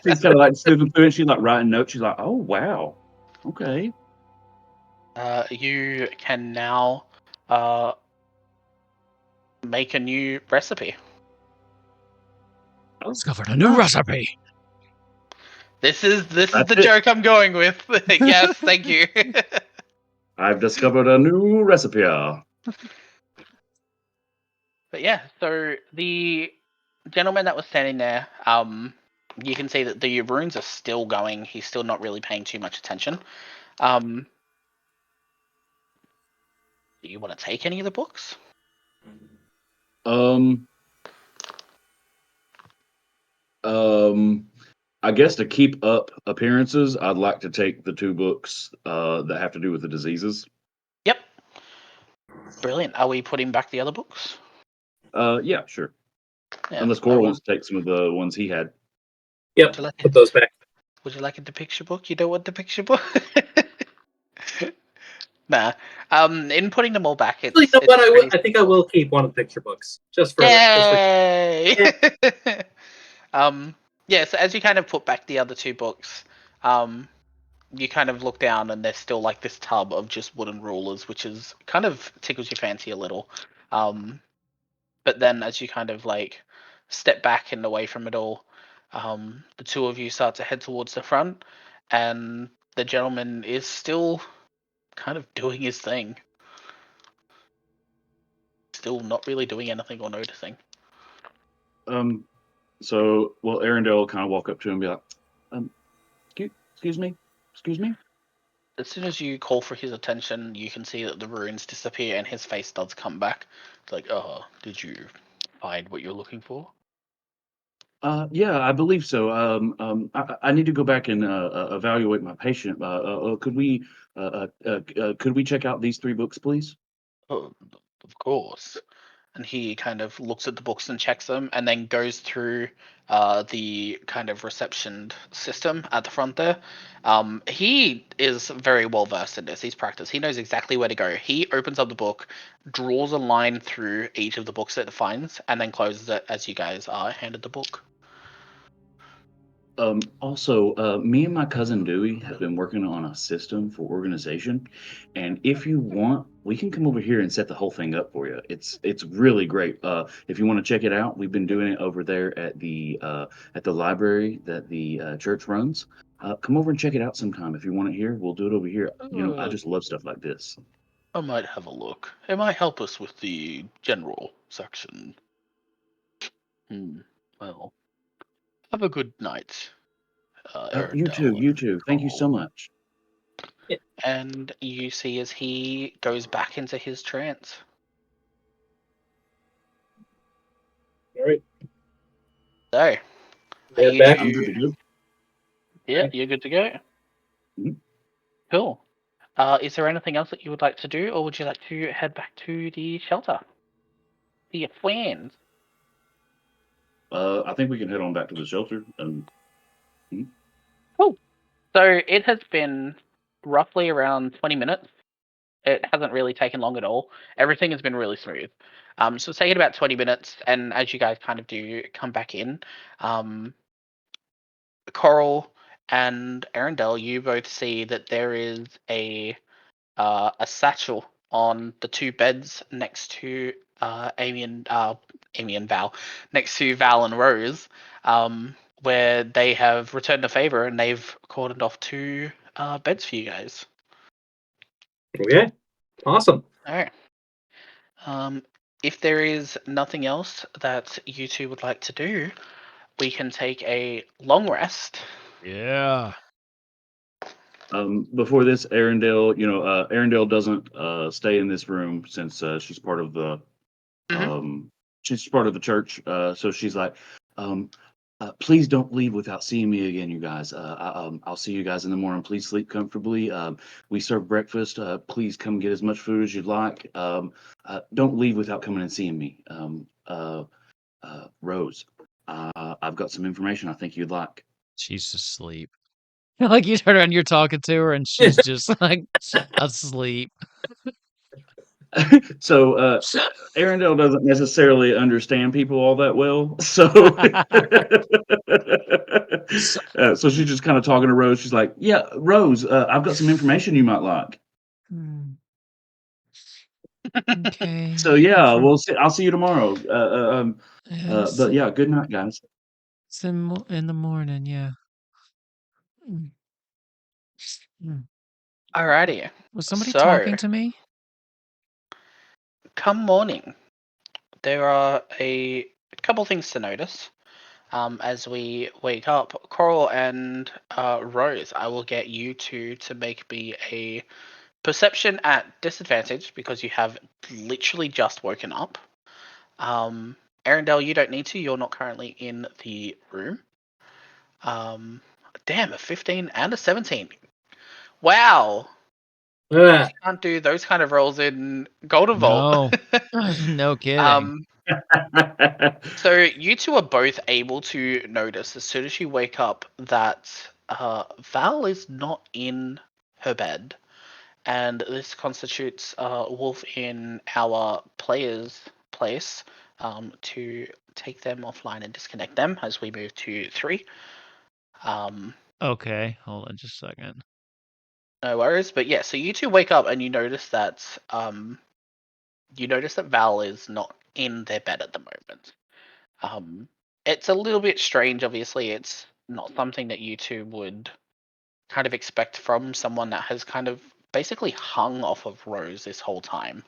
She's kind of like snooping through and she's like writing notes. She's like, "Oh, wow. Okay." You can now make a new recipe. I discovered a new recipe. This is That's the it. joke I'm going with. Yes, thank you. I've discovered a new recipe. But yeah, so the gentleman that was standing there, you can see that the runes are still going. He's still not really paying too much attention. Do you want to take any of the books? I guess to keep up appearances, I'd like to take the 2 books that have to do with the diseases. Yep. Brilliant. Are we putting back the other books? Yeah, sure. Yeah. Unless Cora wants to take some of the ones he had. Yep, put those back. Would you like a depiction book? You don't want depiction book? Nah. In putting them all back, it's. You know what? I think I simple. will keep one of the picture books just for. Yay! Yeah. So as you kind of put back the other 2 books, you kind of look down and there's still like this tub of just wooden rulers, which is kind of tickles your fancy a little. But then as you kind of like step back and away from it all, the 2 of you start to head towards the front, and the gentleman is still kind of doing his thing. Still not really doing anything or noticing. So, well, Arendelle will kind of walk up to him and be like, excuse me? As soon as you call for his attention, you can see that the runes disappear and his face does come back. It's like, oh, did you find what you're looking for? Yeah, I believe so. I need to go back and evaluate my patient. Could we check out these 3 books, please? Oh, of course. And he kind of looks at the books and checks them, and then goes through the kind of reception system at the front there. He is very well versed in this. He's practiced. He knows exactly where to go. He opens up the book, draws a line through each of the books that it finds, and then closes it as you guys are handed the book. Also, me and my cousin Dewey have been working on a system for organization, and if you want, we can come over here and set the whole thing up for you. It's really great. If you want to check it out, we've been doing it over there at the library that the church runs. Come over and check it out sometime. If you want it here, we'll do it over here. You know, I just love stuff like this. I might have a look. It might help us with the general section. Well, have a good night. You too. Thank you so much. And you see as he goes back into his trance. All right. So, Yeah, you back. I'm good to go. Yeah, you're good to go. Mhm. Cool. Is there anything else that you would like to do, or would you like to head back to the shelter? The friends. I think we can head on back to the shelter. Cool. So it has been roughly around 20 minutes. It hasn't really taken long at all. Everything has been really smooth. So it's taken about 20 minutes, and as you guys kind of do come back in, Coral and Arendelle, you both see that there is a satchel on the 2 beds next to Amy and Val, next to Val and Rose, where they have returned a favor and they've cordoned off 2 beds for you guys. Okay. Awesome. All right. If there is nothing else that you 2 would like to do, we can take a long rest. Yeah. Before this, Arendelle, Arendelle doesn't stay in this room since she's part of the she's part of the church. So she's like, please don't leave without seeing me again, you guys. I'll see you guys in the morning. Please sleep comfortably. We serve breakfast. Please come get as much food as you'd like. Don't leave without coming and seeing me. Rose, I've got some information I think you'd like. She's asleep. Like you turn around, you're talking to her, and she's just like asleep. So Arendelle doesn't necessarily understand people all that well, so so she's just kind of talking to Rose. She's like, "Yeah, Rose, I've got some information you might like." Okay. So yeah, we'll see. I'll see you tomorrow. It's, But yeah, good night, guys. it's in the morning, yeah. Mm. Alrighty. Was somebody So, talking to me? come morning, there are a couple things to notice. As we wake up, Coral and Rose, I will get you two to make me a perception at disadvantage because you have literally just woken up. Arendelle, you don't need to. You're not currently in the room. Damn, a 15 and a 17. Wow. Ah, You can't do those kind of rolls in Golden No. Vault. No kidding. So you two are both able to notice as soon as you wake up that Val is not in her bed, and this constitutes Wolf in our player's place to take them offline and disconnect them as we move to 3. Okay, hold on just a second. No worries, but yeah, so you two wake up and you notice that Val is not in their bed at the moment. It's a little bit strange, obviously. It's not something that you two would kind of expect from someone that has kind of basically hung off of Rose this whole time.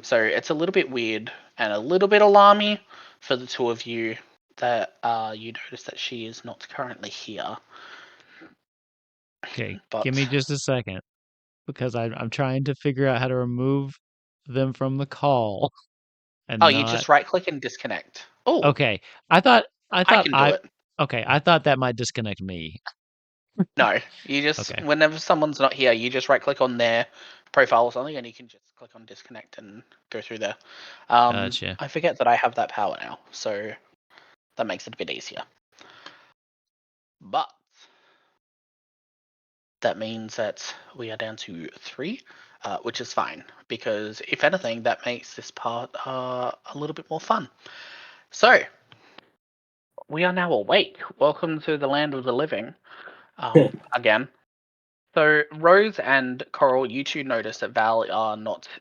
So it's a little bit weird and a little bit alarming for the two of you that you notice that she is not currently here. Okay, But give me just a second because I'm trying to figure out how to remove them from the call and you not. just right click and disconnect. Oh, Okay, I thought I can do it. Okay, I thought that might disconnect me. No, you just Okay. whenever someone's not here, you just right click on their profile or something, and you can just click on disconnect and go through there. Gotcha. I forget that I have that power now, so that makes it a bit easier. But that means that we are down to 3, which is fine because if anything, that makes this part a little bit more fun. So we are now awake. Welcome to the land of the living. Again. So Rose and Coral, you two notice that Val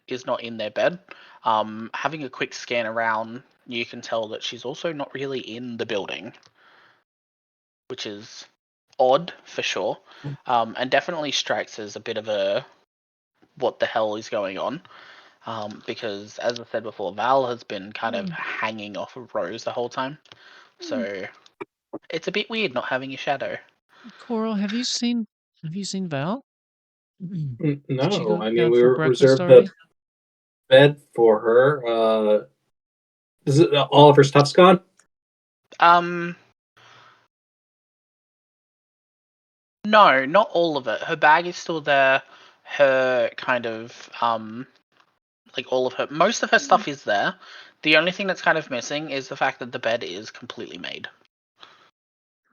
is not in their bed. Having a quick scan around, you can tell that she's also not really in the building, which is odd for sure, and definitely strikes as a bit of a what the hell is going on. Because as I said before, Val has been kind of hanging off of Rose the whole time, so it's a bit weird not having your shadow. Coral, have you seen Val? Did she no, go I mean out we for breakfast reserved the already? bed for her. Is it all of her stuff's gone? No, not all of it. Her bag is still there. Her kind of like all of her most of her stuff is there. The only thing that's kind of missing is the fact that the bed is completely made. I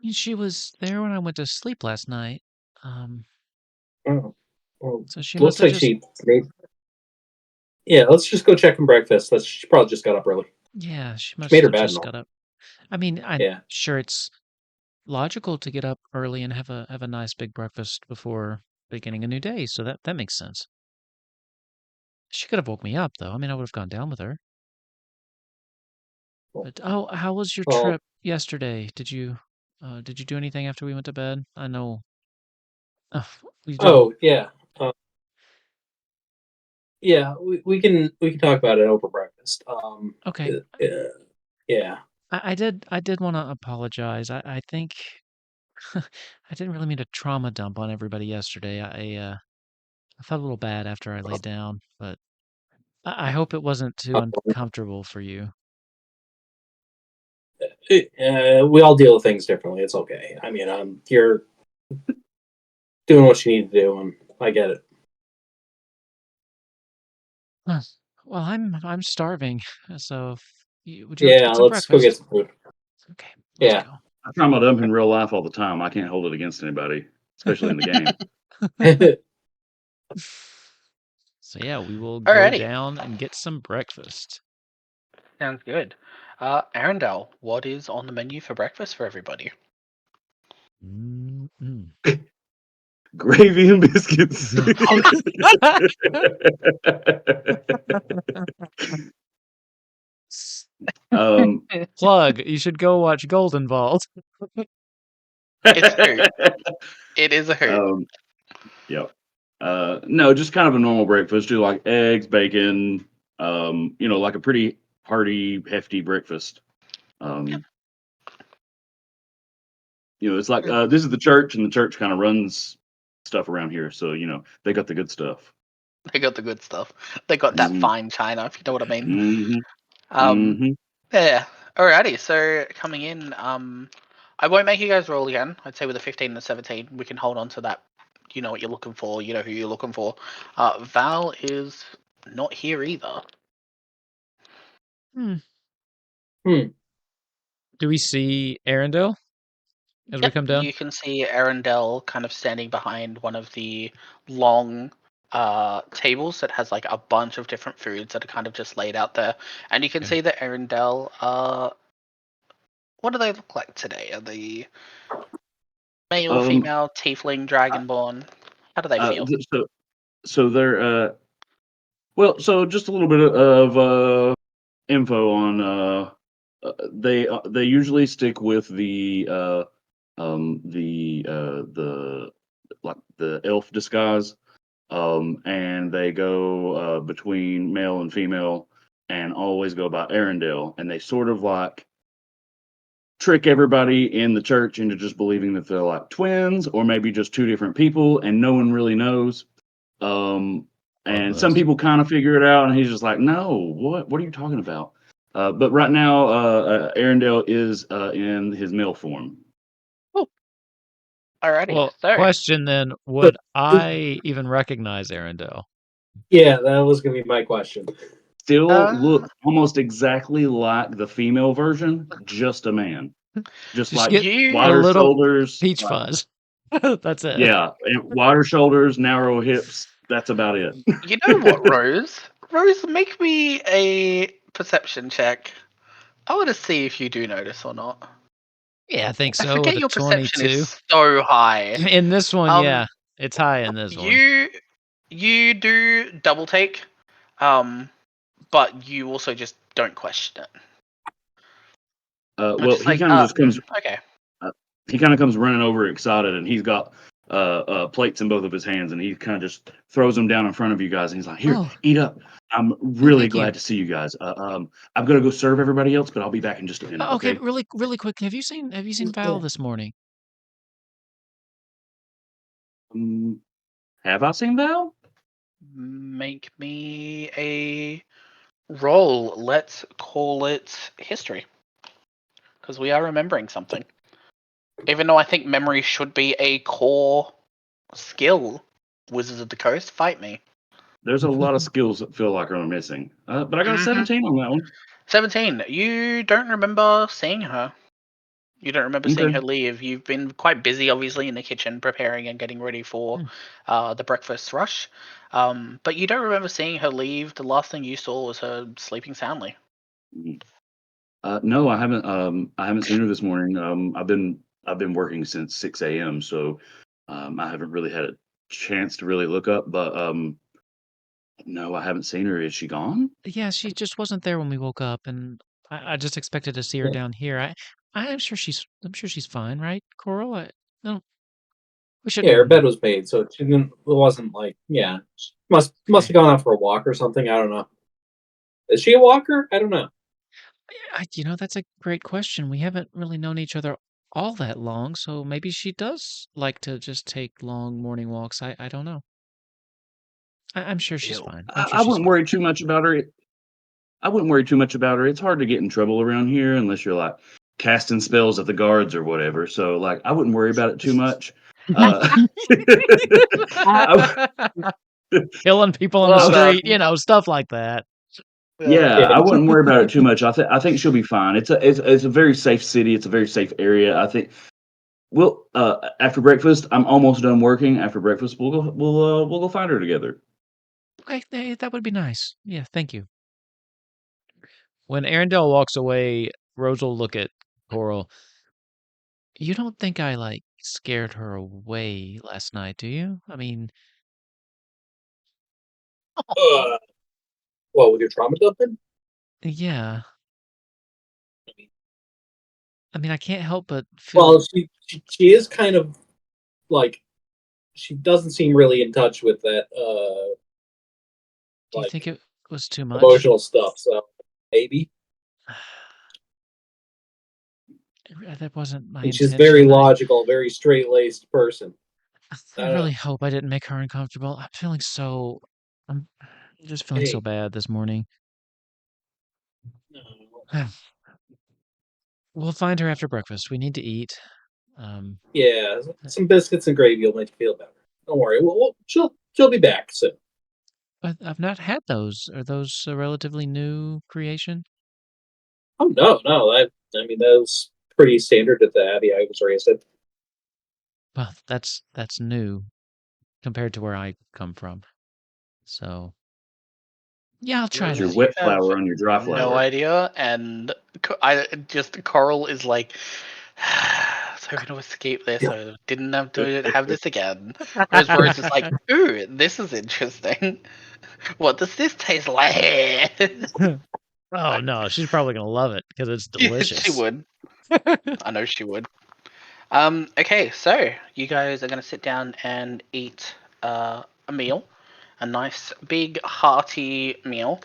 mean, she was there when I went to sleep last night. Oh, well, So she must looks have like just. she made. Yeah, let's just go check on breakfast. She probably just got up early. Yeah, she She made must her have bed and just all. got up. I mean, I'm Yeah. sure it's logical to get up early and have a nice big breakfast before beginning a new day, so that makes sense. She could have woke me up though. I mean, I would have gone down with her. But how was your Well, trip yesterday? Did you do anything after we went to bed? I know. We don't. yeah. Yeah, we can talk about it over breakfast. Okay. Yeah. I did want to apologize. I think I didn't really mean to trauma dump on everybody yesterday. I felt a little bad after I laid down, but I hope it wasn't too uncomfortable for you. We all deal with things differently. It's okay. I mean, you're doing what you need to do, and I get it. Huh. Well, I'm starving, so would you like to Yeah, get some let's go get breakfast? some food. Okay, let's Yeah. go. I trauma dump in real life all the time. I can't hold it against anybody, especially in the game. So yeah, we will go Alrighty. down and get some breakfast. Sounds good. Arendelle, what is on the menu for breakfast for everybody? Mm-mm. Gravy and biscuits. um, Plug, you should go watch Golden Vault. It's a hoot. It is a hoot. Yep. No, just kind of a normal breakfast. Do like eggs, bacon. Like a pretty hearty, hefty breakfast. It's like this is the church, and the church kind of runs stuff around here. So they got the good stuff. They got the good stuff. They got that fine china, if you know what I mean. Yeah. Alrighty. So coming in, I won't make you guys roll again. I'd say with a 15 and a 17, we can hold on to that. You know what you're looking for. You know who you're looking for. Val is not here either. Do we see Arendelle as we come down? You can see Arendelle kind of standing behind one of the long tables that has like a bunch of different foods that are kind of just laid out there. And you can see that Arendelle, what do they look like today? Are they male, female, tiefling, dragonborn? How do they feel? So they're so just a little bit of info on they usually stick with the like the elf disguise, and they go between male and female, and always go by Arendelle, and they sort of like trick everybody in the church into just believing that they're like twins or maybe just two different people, and no one really knows. And some people kind of figure it out, and he's just like, "No, what are you talking about?" But right now, Arendelle is in his male form. Alrighty. Well, So, question then: would I even recognize Arendelle? Yeah, that was gonna be my question. Still looks almost exactly like the female version, just a man. Just like wider shoulders, peach fuzz. That's it. Yeah, wider shoulders, narrow hips. That's about it. You know what, Rose? Rose, make me a perception check. I want to see if you do notice or not. Yeah, I think I so. forget With a your perception 22. is so high. In this one, yeah, it's high in this one. You do double take, but you also just don't question it. Well, he kind of just comes. Okay. He kind of comes running over excited, and he's got plates in both of his hands, and he kind of just throws them down in front of you guys, and he's like, "Here, eat up. I'm really glad to see you guys. I'm gonna go serve everybody else, but I'll be back in just a minute." Okay, Okay. really quick. Have you seen Val this morning? Have I seen Val? Make me a roll. Let's call it history, because we are remembering something. Even though I think memory should be a core skill, Wizards of the Coast, fight me. There's a lot of skills that feel like are missing, but I got a 17 on that one. 17. You don't remember seeing her. You don't remember seeing her leave. You've been quite busy, obviously, in the kitchen preparing and getting ready for the breakfast rush. But you don't remember seeing her leave. The last thing you saw was her sleeping soundly. No, I haven't. I haven't seen her this morning. I've been working since 6 a.m. So I haven't really had a chance to really look up. But no, I haven't seen her. Is she gone? Yeah, she just wasn't there when we woke up, and I just expected to see her down here. I'm sure she's fine, right, Coral? No, we shouldn't. Yeah, her bed was made, so she didn't. It wasn't like must have gone out for a walk or something. I don't know. Is she a walker? I don't know. That's a great question. We haven't really known each other all that long, so maybe she does like to just take long morning walks. I don't know. I'm sure she's Ew. fine. I'm I, sure I she's wouldn't fine. worry too much about her. I wouldn't worry too much about her. It's hard to get in trouble around here unless you're like casting spells at the guards or whatever. So like, I wouldn't worry about it too much. Uh, I, Killing people on the Well done. street, stuff like that. yeah, Yeah. I wouldn't worry about it too much. I think she'll be fine. It's a very safe city. It's a very safe area. I think. Well, after breakfast, I'm almost done working. After breakfast, we'll go find her together. Okay, that would be nice. Yeah, thank you. When Arendelle walks away, Rose will look at Coral. You don't think I, scared her away last night, do you? I mean, Uh, well, with your trauma dumping? yeah. I mean, I can't help but Well, feel. she is kind of like she doesn't seem really in touch with that Do you think like it was too much? emotional stuff. So maybe, That wasn't my and she's very intention. logical, very straight laced person. I I don't know. really hope I didn't make her uncomfortable. I'm just feeling so Hey, bad this morning. no. We'll find her after breakfast. We need to eat. Um, Yeah, some biscuits and gravy will make you feel better. Don't worry. She'll be back soon. I've not had those. Are those a relatively new creation? Oh no. I mean that was pretty standard at the Abbey I was raised at. Well, that's new compared to where I come from. So, yeah, I'll try It's your Rose, that. you wet have flour on your dry no flour. idea, and Coral is like, I was hoping to escape this, Yeah. so didn't have to have this again. Whereas Rose is like, ooh, this is interesting. What does this taste like? Oh no, she's probably gonna love it because it's Yeah, she delicious. would. I know she would. Okay, so you guys are gonna sit down and eat a meal, a nice big hearty meal.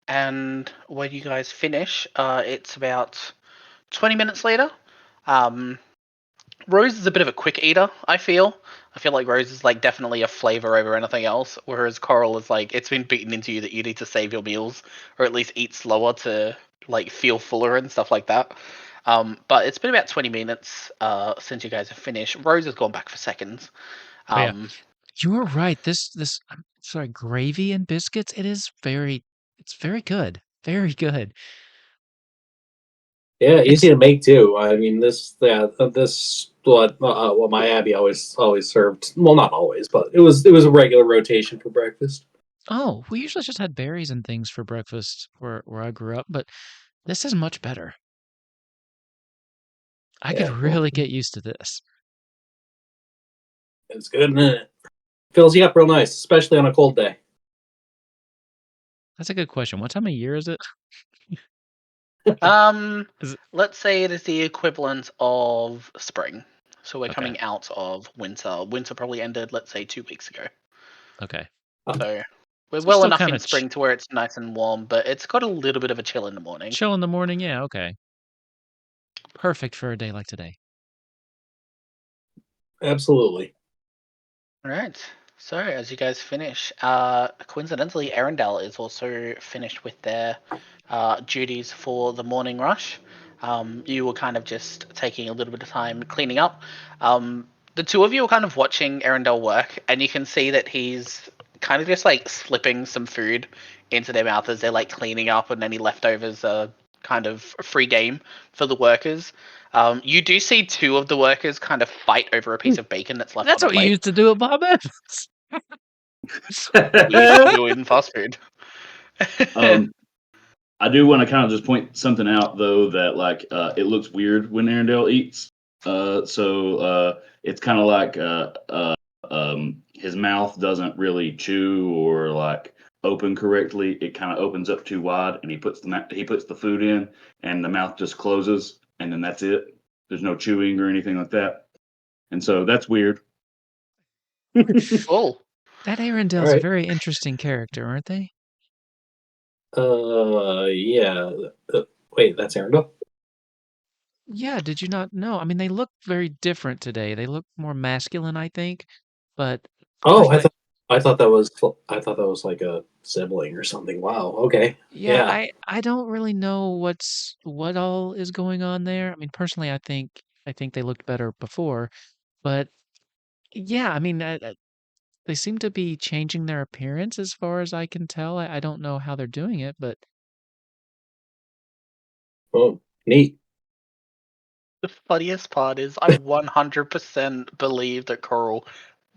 And when you guys finish, it's about 20 minutes later. Um, Rose is a bit of a quick eater, I feel. I feel like Rose is like definitely a flavor over anything else, whereas Coral is like it's been beaten into you that you need to save your meals or at least eat slower to like feel fuller and stuff like that. But it's been about 20 minutes since you guys have finished. Rose has gone back for seconds. Oh yeah, Um, you were right. This I'm sorry, gravy and biscuits. It's very good, very good. Yeah, easy It's to make too. I mean, this what my Abbey always served. Well, not always, but it was a regular rotation for breakfast. Oh, we usually just had berries and things for breakfast where I grew up, but this is much better. I could Yeah, well, really get used to this. it's good, and it fills you up real nice, especially on a cold day. That's a good question. What time of year is it? um, Is it let's say it is the equivalent of spring. So we're okay? coming out of winter. Winter probably ended, let's say, 2 weeks ago. Okay, So we're so well still enough kind in of spring to where it's nice and warm, but it's got a little bit of a chill in the morning. chill in the morning. Yeah, okay, perfect for a day like today. Absolutely. All right. So as you guys finish, coincidentally, Arendelle is also finished with their duties for the morning rush. You were kind of just taking a little bit of time cleaning up. The two of you are kind of watching Arendelle work, and you can see that he's kind of just like slipping some food into their mouth as they're like cleaning up, and any leftovers are kind of a free game for the workers. You do see two of the workers kind of fight over a piece of bacon that's left on That's a what you plate. used to do at Bob Evans. What we used to do in fast food. um, I do want to kind of just point something out though that like it looks weird when Arendelle eats. So it's kind of like his mouth doesn't really chew or like open correctly. It kind of opens up too wide, and he puts the food in, and the mouth just closes, and then that's it. There's no chewing or anything like that, and so that's weird. Cool. That All Arendelle's a right. very interesting character, aren't they? Yeah. Uh, Wait, that's Arundel? Yeah, did you not know? I mean, they look very different today. They look more masculine, I think. But Oh, personally, I thought that was like a sibling or something. Wow. Okay. yeah, Yeah. I don't really know what all is going on there. I mean, personally, I think they looked better before, but yeah, I mean, they seem to be changing their appearance as far as I can tell. I don't know how they're doing it, but Oh, neat. The funniest part is I 100% believe that Coral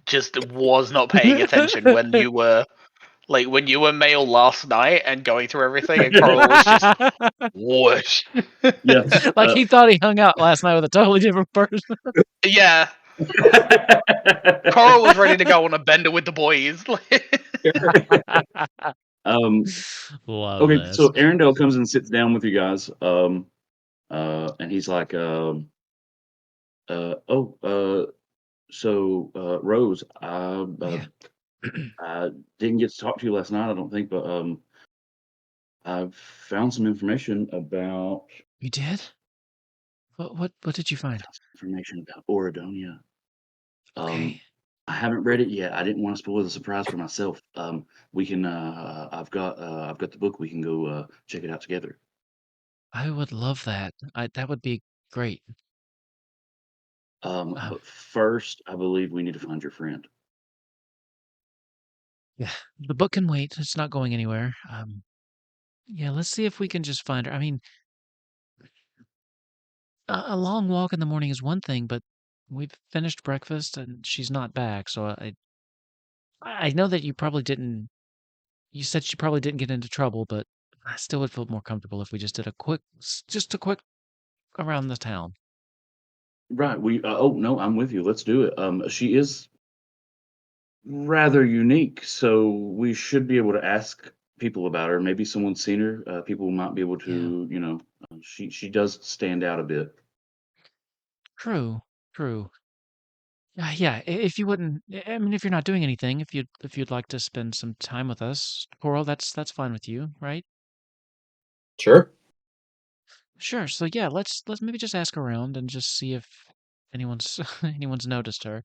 just was not paying attention when you were male last night and going through everything, and Coral was just whoosh. Yeah. like he thought he hung out last night with a totally different person. Yeah, Coral was ready to go on a bender with the boys. um, Love okay, this. so Arundel comes and sits down with you guys, and he's like, Rose, Yeah. I didn't get to talk to you last night, I don't think, but I've found some information about You did? What did you find? Oridonia. Okay. I haven't read it yet. I didn't want to spoil the surprise for myself. We can. I've got the book. We can go check it out together. I would love that. That would be great. Uh, But first, I believe we need to find your friend. yeah, the book can wait. It's not going anywhere. Yeah, let's see if we can just find her. I mean, a long walk in the morning is one thing, but we've finished breakfast and she's not back. So I know that you probably didn't. You said she probably didn't get into trouble, but I still would feel more comfortable if we just did just a quick around the town. Right. We. Oh no, I'm with you. Let's do it. She is rather unique, so we should be able to ask people about her. Maybe someone's seen her. People might be able Yeah, to. She does stand out a bit. true, true. Yeah, if you wouldn't, I mean, if you're not doing anything, if you'd like to spend some time with us, Coral, that's fine with you, right? Sure. Sure. So yeah, let's maybe just ask around and just see if anyone's anyone's noticed her.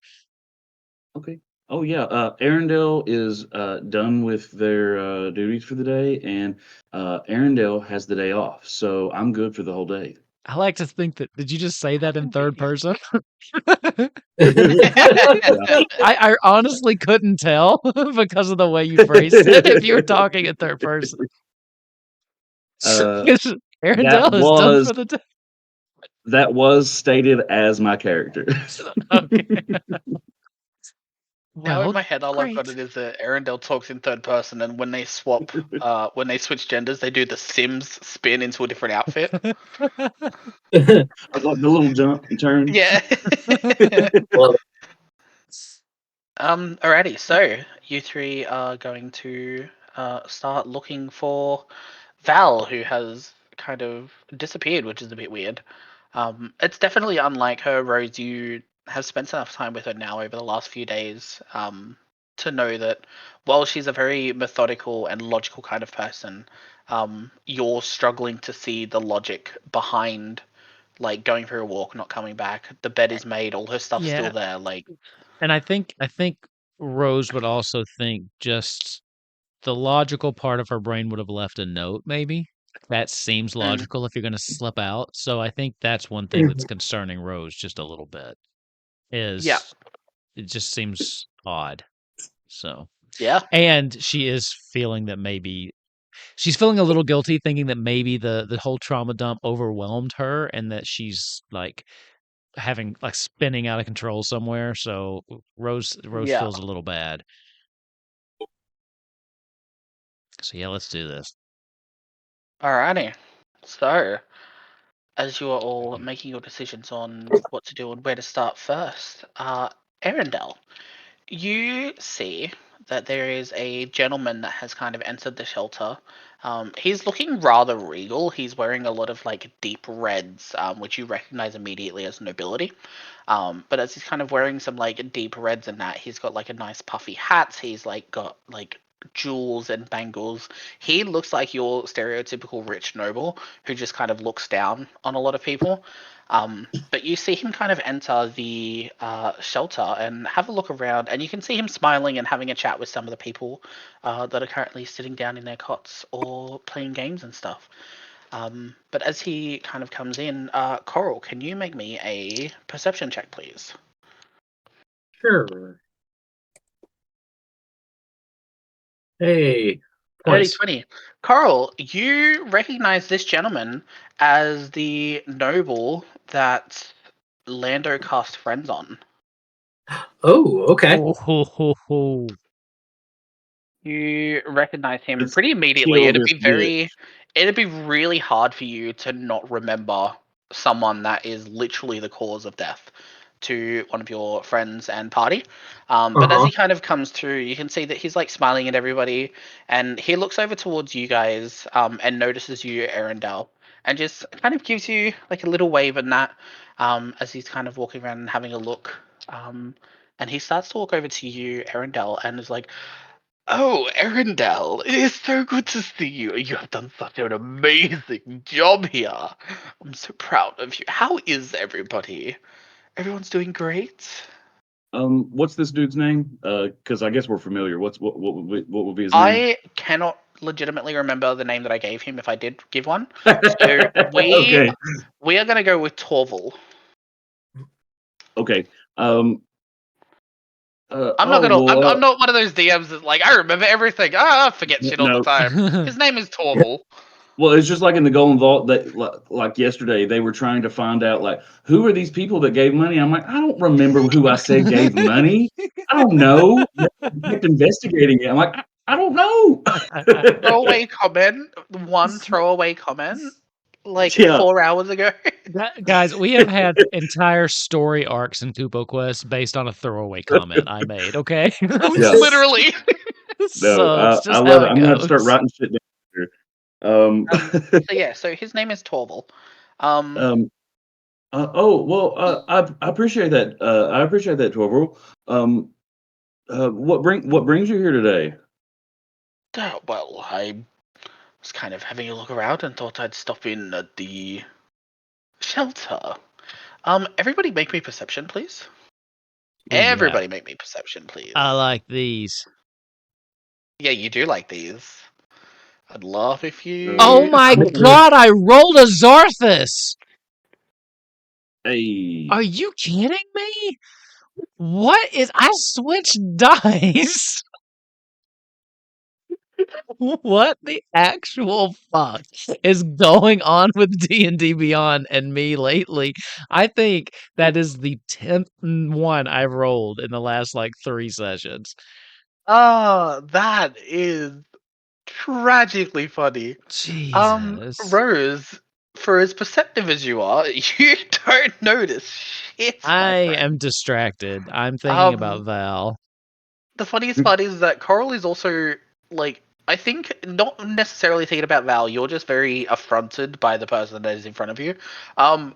Okay. Oh yeah. Arundel is done with their duties for the day, and Arundel has the day off, so I'm good for the whole day. I like to think that. Did you just say that in third Convenient. person? Yeah. I honestly couldn't tell because of the way you phrased it. If you were talking in third person, Uh, 'Cause that Arendelle is done was for the day. stated as my character. Okay. Now in Well, my head, all I've got great. it is that Arundel talks in third person, and when they when they switch genders, they do the Sims spin into a different outfit. I like the little jump and turn. Yeah. Well, Alrighty. So you three are going to start looking for Val, who has kind of disappeared, which is a bit weird. It's definitely unlike her, Rose. You have spent enough time with her now over the last few days to know that while she's a very methodical and logical kind of person, you're struggling to see the logic behind like going for a walk, not coming back. The bed is made, all her stuff's still Yeah, there. Like, and I think Rose would also think just the logical part of her brain would have left a note, maybe. That seems mm, logical if you're gonna slip out. So I think that's one thing that's concerning Rose just a little bit, yeah, is it just seems odd. So, yeah, and she is feeling that maybe she's feeling a little guilty thinking that maybe the whole trauma dump overwhelmed her and that she's like having like spinning out of control somewhere. So Rose yeah. feels a little bad. So yeah, let's do this. Alrighty. So, as you are all making your decisions on what to do and where to start first, Arendelle, you see that there is a gentleman that has kind of entered the shelter. He's looking rather regal. He's wearing a lot of like deep reds, which you recognize immediately as nobility. But as he's kind of wearing some like deep reds and that, he's got like a nice puffy hat. He's like got like jewels and bangles. He looks like your stereotypical rich noble who just kind of looks down on a lot of people. But you see him kind of enter the shelter and have a look around, and you can see him smiling and having a chat with some of the people that are currently sitting down in their cots or playing games and stuff. But as he kind of comes in, Coral, can you make me a perception check, please? Sure. Hey, Dirty points. 20. Coral, you recognize this gentleman as the noble that Lando cast friends on. Oh, okay. Oh, ho, ho, ho. You recognize him Let's pretty immediately. kill this bitch. It'd be really hard for you to not remember someone that is literally the cause of death to one of your friends and party. But as Uh-huh. he kind of comes through, you can see that he's like smiling at everybody, and he looks over towards you guys and notices you, Arendelle, and just kind of gives you like a little wave and that as he's kind of walking around and having a look. And he starts to walk over to you, Arendelle, and is like, "Oh, Arendelle, it is so good to see you. You have done such an amazing job here. I'm so proud of you. How is everybody? Everyone's doing great?" What's this dude's name? Because I guess we're familiar. What would be his name? I cannot legitimately remember the name that I gave him if I did give one. So Okay. we are going to go with Torval. Okay. I'm not gonna. I'm not one of those DMs that's like, I remember everything. I forget shit all the No. time. His name is Torval. Well, it's just like in the Golden Vault that, like yesterday, they were trying to find out, like, who are these people that gave money? I'm like, I don't remember who I said gave money. I don't know. I kept investigating it. I'm like, I don't know. Throwaway comment. One throwaway comment. Like Yeah. 4 hours ago. Guys, we have had entire story arcs in Kupo Quest based on a throwaway comment I made, okay? Yeah. Literally. No, So it's I just love how it. it I'm gonna have to start goes. writing shit down here. Um, So his name is Torval. um, I appreciate that. I appreciate that, Torval. What brings you here today? Well, I was kind of having a look around and thought I'd stop in at the shelter. Everybody make me perception, please. Ooh, yeah. Everybody make me perception, please. I like these. Yeah, you do like these. I'd love if you... Oh my god, I rolled a Zarthus! Hey. Are you kidding me? What is... I switched dice! What the actual fuck is going on with D&D Beyond and me lately? I think that is the 10th one I've rolled in the last, like, 3 sessions. that is tragically funny. Jesus. Rose, for as perceptive as you are, you don't notice shit, I my friend. am distracted. I'm thinking about Val. The funniest part is that Coral is also, like, I think, not necessarily thinking about Val, you're just very affronted by the person that is in front of you.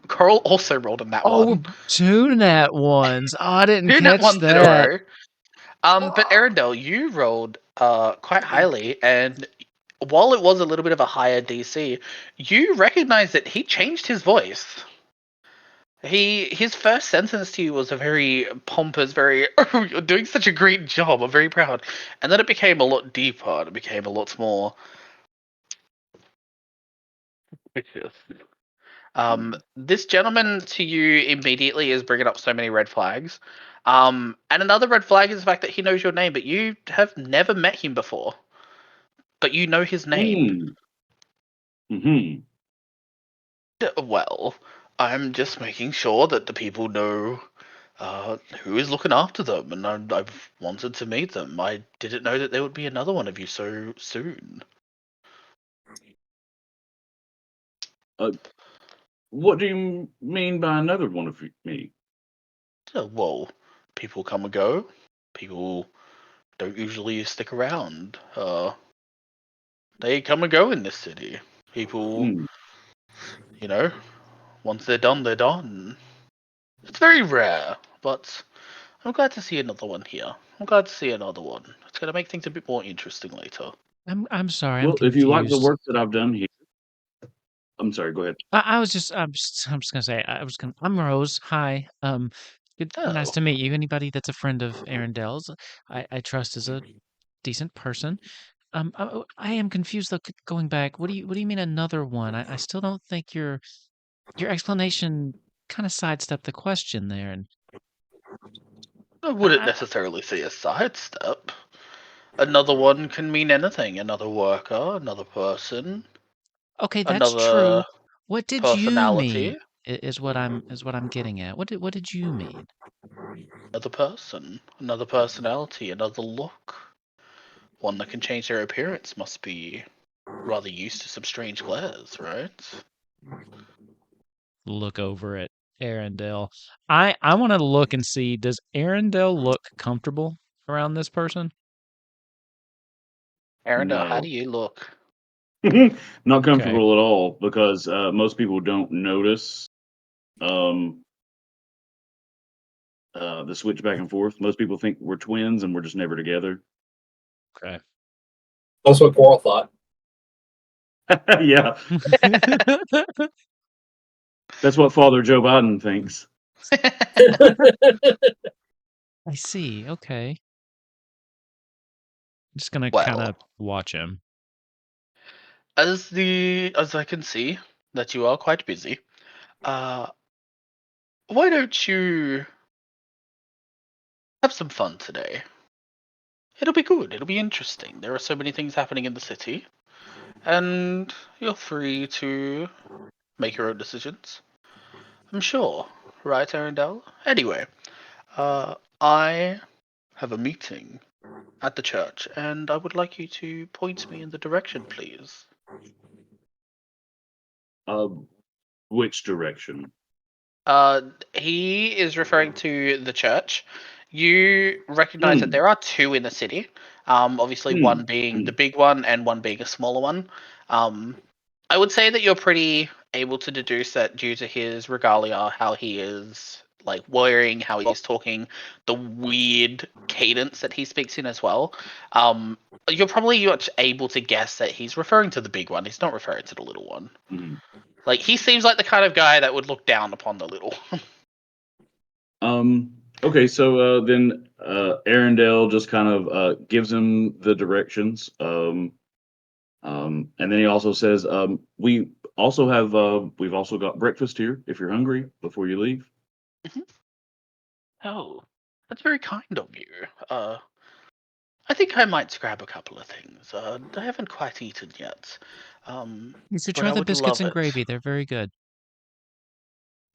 Coral also rolled in that Oh, one. 2 nat ones. Oh, I didn't Two nat catch ones in a that. row. But Arendelle, you rolled quite highly, and while it was a little bit of a higher DC, you recognize that he changed his voice. His first sentence to you was a very pompous, very "Oh, you're doing such a great job. I'm very proud," and then it became a lot deeper. And it became a lot more vicious. This gentleman to you immediately is bringing up so many red flags. And another red flag is the fact that he knows your name, but you have never met him before. But you know his name. Mm-hmm. Well, I'm just making sure that the people know who is looking after them, and I've wanted to meet them. I didn't know that there would be another one of you so soon. What do you mean by another one of me? Well, people come and go. People don't usually stick around. They come and go in this city. People, Hmm. once they're done, they're done. It's very rare, but I'm glad to see another one here. I'm glad to see another one. gonna make things a bit more interesting later. I'm sorry, I'm Well, if you like the confused. work that I've done here, I'm sorry. Go ahead. I'm just gonna say I'm Rose. Hi. Nice Oh, to meet you. Anybody that's a friend of Arundel's, I trust is a decent person. I am confused though. Going back, what do you mean another one? I still don't think your explanation kind of sidestepped the question there. And I wouldn't I, necessarily say a sidestep. Another one can mean anything. Another worker, another person, okay, that's true. another What did you mean? personality, Is what I'm getting at. What did you mean? another person, another personality, another look. One that can change their appearance must be rather used to some strange glares, right? Look over at Arundel. I want to look and see, does Arundel look comfortable around this person? Arundel, how No. do you look? Not Okay. comfortable at all because most people don't notice um, the switch back and forth. Most people think we're twins and we're just never together. Okay. That's what Coral thought. Yeah, that's what Father Joe Biden thinks. I see. Okay. I'm just gonna kind Well, of watch him. as I can see that you are quite busy, uh, why don't you have some fun today? It'll be good. It'll be interesting. There are so many things happening in the city, and you're free to make your own decisions. I'm sure, right, Arundel? Anyway, I have a meeting at the church, and I would like you to point me in the direction, please. Uh, which direction? He is referring to the church. You recognize that Hmm. there are two in the city. Obviously, Hmm. one being the big one and one being a smaller one. Um, I would say that you're pretty able to deduce that due to his regalia, how he is like wearing, how he's talking, the weird cadence that he speaks in as well. Um, you're probably much able to guess that he's referring to the big one. He's not referring to the little one. Hmm. Like he seems like the kind of guy that would look down upon the little. Okay, so then Arundel just kind of gives him the directions. And then he also says, "We also have we've also got breakfast here if you're hungry before you leave." Oh, that's very kind of you. I think I might grab a couple of things. I haven't quite eaten yet. You should But try I the would biscuits love and it. gravy. They're very good.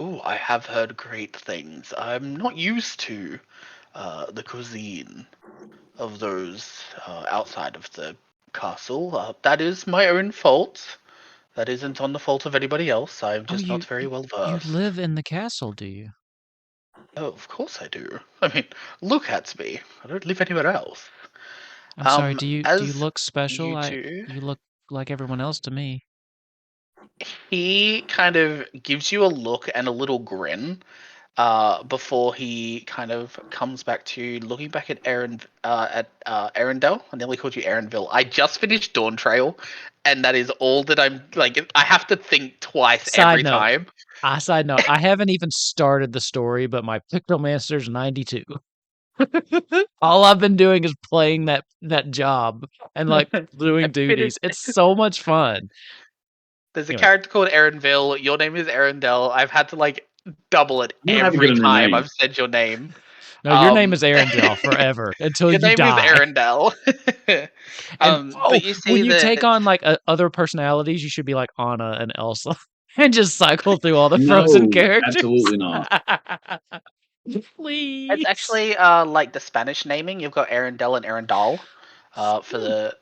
Ooh, I have heard great things. I'm not used to the cuisine of those outside of the castle. That is my own fault. That isn't on the fault of anybody else. I'm Oh, just not very well you versed. live in the castle, do you? Oh, of course I do. I mean, look at me. I don't live anywhere else. I'm sorry, do you As look special? you two, You look like everyone else to me. he kind of gives you a look and a little grin, before he kind of comes back to looking back at Arundel. I nearly called you Arunville. I just finished Dawn Trail, and that is all that I'm like. I have to think twice Side every note. time. Side note, I haven't even started the story, but my Pictomancer's 92. All I've been doing is playing that job and like I doing finished. duties. It's so much fun. There's a Anyway, character called Arunville. Your name is Arundel. I've had to like double it You don't have to get every a new time name. I've said your name. no, your name Um, is Arendelle forever until your you name is die. Arundel. And But you when see you take that on like other personalities, you should be like Anna and Elsa and just cycle through all the Frozen No, characters. absolutely not. it's Please. actually like the Spanish naming. You've got Arundel and Arundel. For the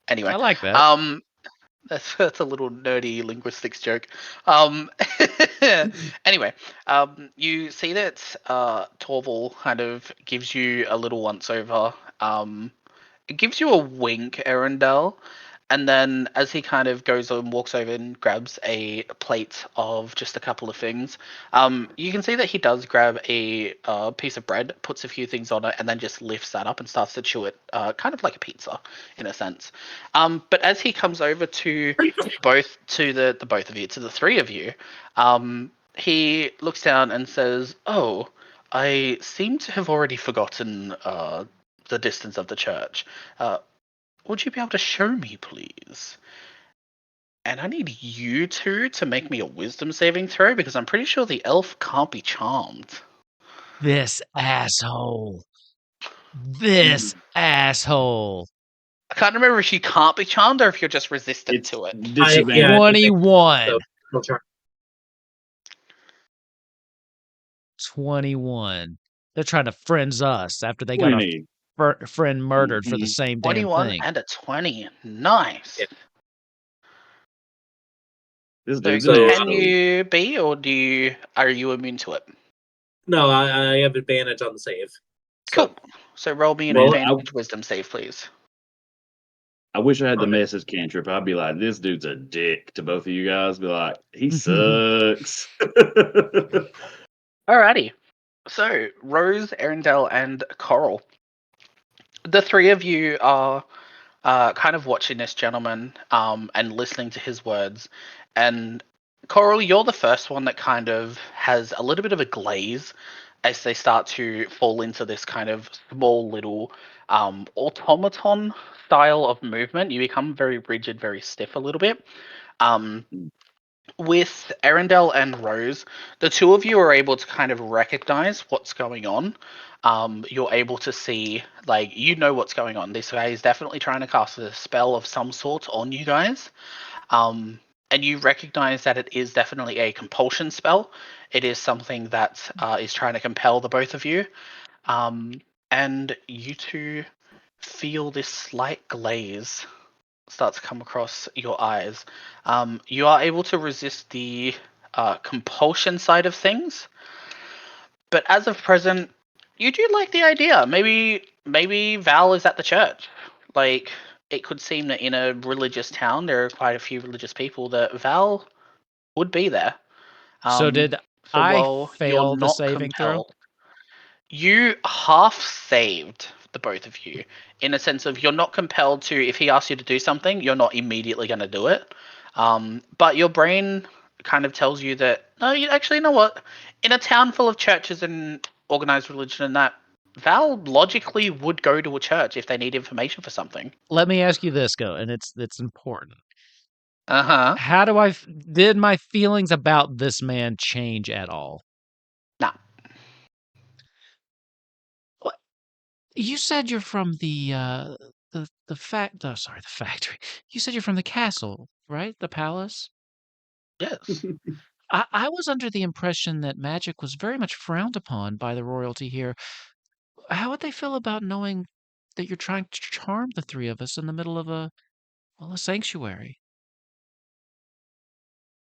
I anyway. like that. Um, that's a little nerdy linguistics joke. Um, anyway, you see that Torval kind of gives you a little once over. It gives you a wink, Arundel, And then as he kind of goes and walks over and grabs a plate of just a couple of things, you can see that he does grab a piece of bread, puts a few things on it, and then just lifts that up and starts to chew it, kind of like a pizza in a sense. But as he comes over to the both of you, to the three of you, he looks down and says, "Oh, I seem to have already forgotten the distance of the church. Would you be able to show me, please? And I need you two to make me a wisdom saving throw because I'm pretty sure the elf can't be charmed." This asshole. This asshole. I can't remember if she can't be charmed or if you're just resistant It's to it. disadvantage. 21. So, no charm. 21. They're trying to friends us after they got our friend murdered for the same damn 21 thing. and a 20. Nice. Yeah. This So dude's an can asshole. you be, or are you immune to it? No, I have advantage on the save. So, Cool. So roll me an Man, advantage wisdom save, please. I wish I had the Okay. message cantrip. I'd be like, this dude's a dick to both of you guys. Be like, he sucks. Alrighty. So Rose, Arendelle, and Coral. The three of you are kind of watching this gentleman and listening to his words. And Coral, you're the first one that kind of has a little bit of a glaze as they start to fall into this kind of small little automaton style of movement. You become very rigid, very stiff a little bit. With Arendelle and Rose, the two of you are able to kind of recognize what's going on. You're able to see, like, you know what's going on. This guy is definitely trying to cast a spell of some sort on you guys. And you recognize that it is definitely a compulsion spell. It is something that is trying to compel the both of you. And you two feel this slight glaze start to come across your eyes. You are able to resist the compulsion side of things, but as of present, you do like the idea. Maybe Val is at the church. Like, it could seem that in a religious town, there are quite a few religious people that Val would be there. So did So I while you're fail the not saving throw? compelled, you half saved the both of you in a sense of you're not compelled to, if he asks you to do something, you're not immediately going to do it. But your brain kind of tells you that, no, you actually know what? In a town full of churches and organized religion and that, Val logically would go to a church if they need information for something. Let me ask you this, Go, and it's important. Uh-huh. How did my feelings about this man change at all? Nah. What? You said you're from the factory. You said you're from the castle, right? The palace? Yes. I was under the impression that magic was very much frowned upon by the royalty here. How would they feel about knowing that you're trying to charm the three of us in the middle of a sanctuary?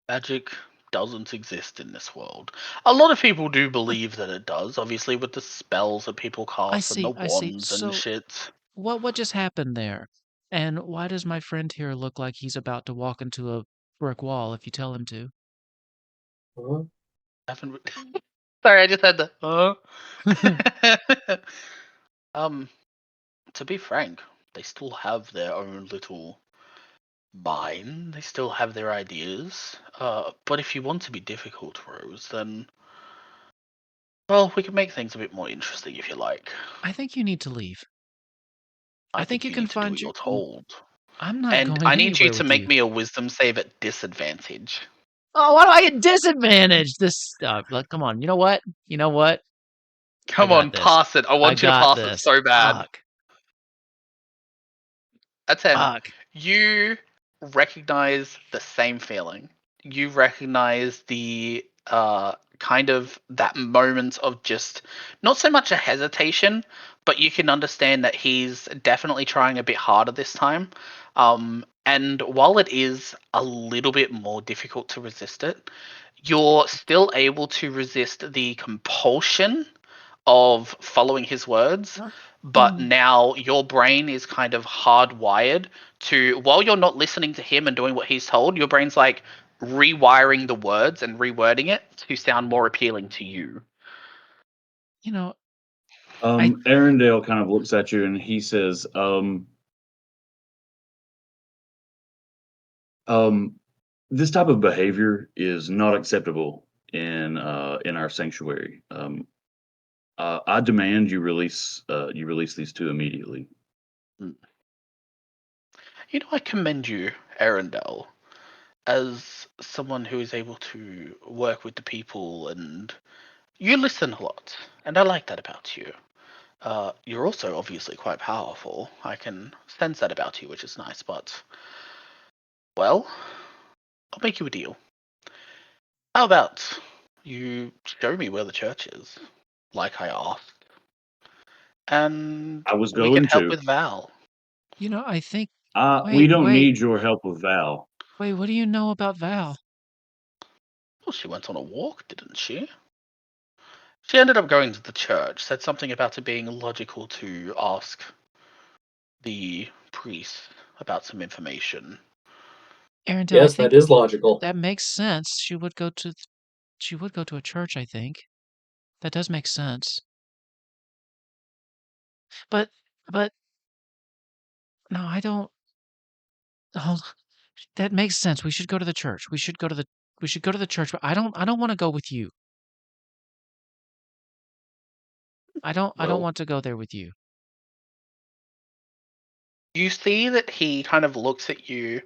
Magic doesn't exist in this world. A lot of people do believe that it does, obviously with the spells that people cast and the I see. wands and So shit. what just happened there? And why does my friend here look like he's about to walk into a brick wall if you tell him to? Uh-huh. Sorry, I just had the to be frank, they still have their own little mind. They still have their ideas. But if you want to be difficult, Rose, then well, we can make things a bit more interesting if you like. I think you need to leave. I think think you you can need to do find what your. you're told. I'm not And going I need you anywhere to with make you. me a wisdom save at disadvantage. Oh, why do I get disadvantaged? Look, come on. You know what? You know what? I Come got on, this. pass it. I I want you to got pass it this. so bad. Fuck. A 10. Fuck. You recognize the same feeling. You recognize the kind of that moment of just not so much a hesitation, but you can understand that he's definitely trying a bit harder this time. And while it is a little bit more difficult to resist it, you're still able to resist the compulsion of following his words, but now your brain is kind of hardwired to, while you're not listening to him and doing what he's told, your brain's like rewiring the words and rewording it to sound more appealing to you. You know, I Arendelle kind of looks at you and he says, this type of behavior is not acceptable in our sanctuary. I demand you release these two immediately. You know, I commend you, Arendelle, as someone who is able to work with the people, and you listen a lot, and I like that about you. You're also obviously quite powerful. I can sense that about you, which is nice, but, well, I'll make you a deal. How about you show me where the church is, like I asked, and I was we can going help to. with Val. I think. We Wait, don't wait, need your help with Val. wait. What do you know about Val? Well, she went on a walk, didn't she? She ended up going to the church, said something about it being logical to ask the priest about some information. Arendelle, I Yes, that think is logical. that makes sense. She would go to a church, I think. That does make sense. But no, I don't. Hold. That makes sense. We should go to the church. We should go to the church. But I don't want to go with you. I don't Well, want to go there with you. you see that he kind of looks at you,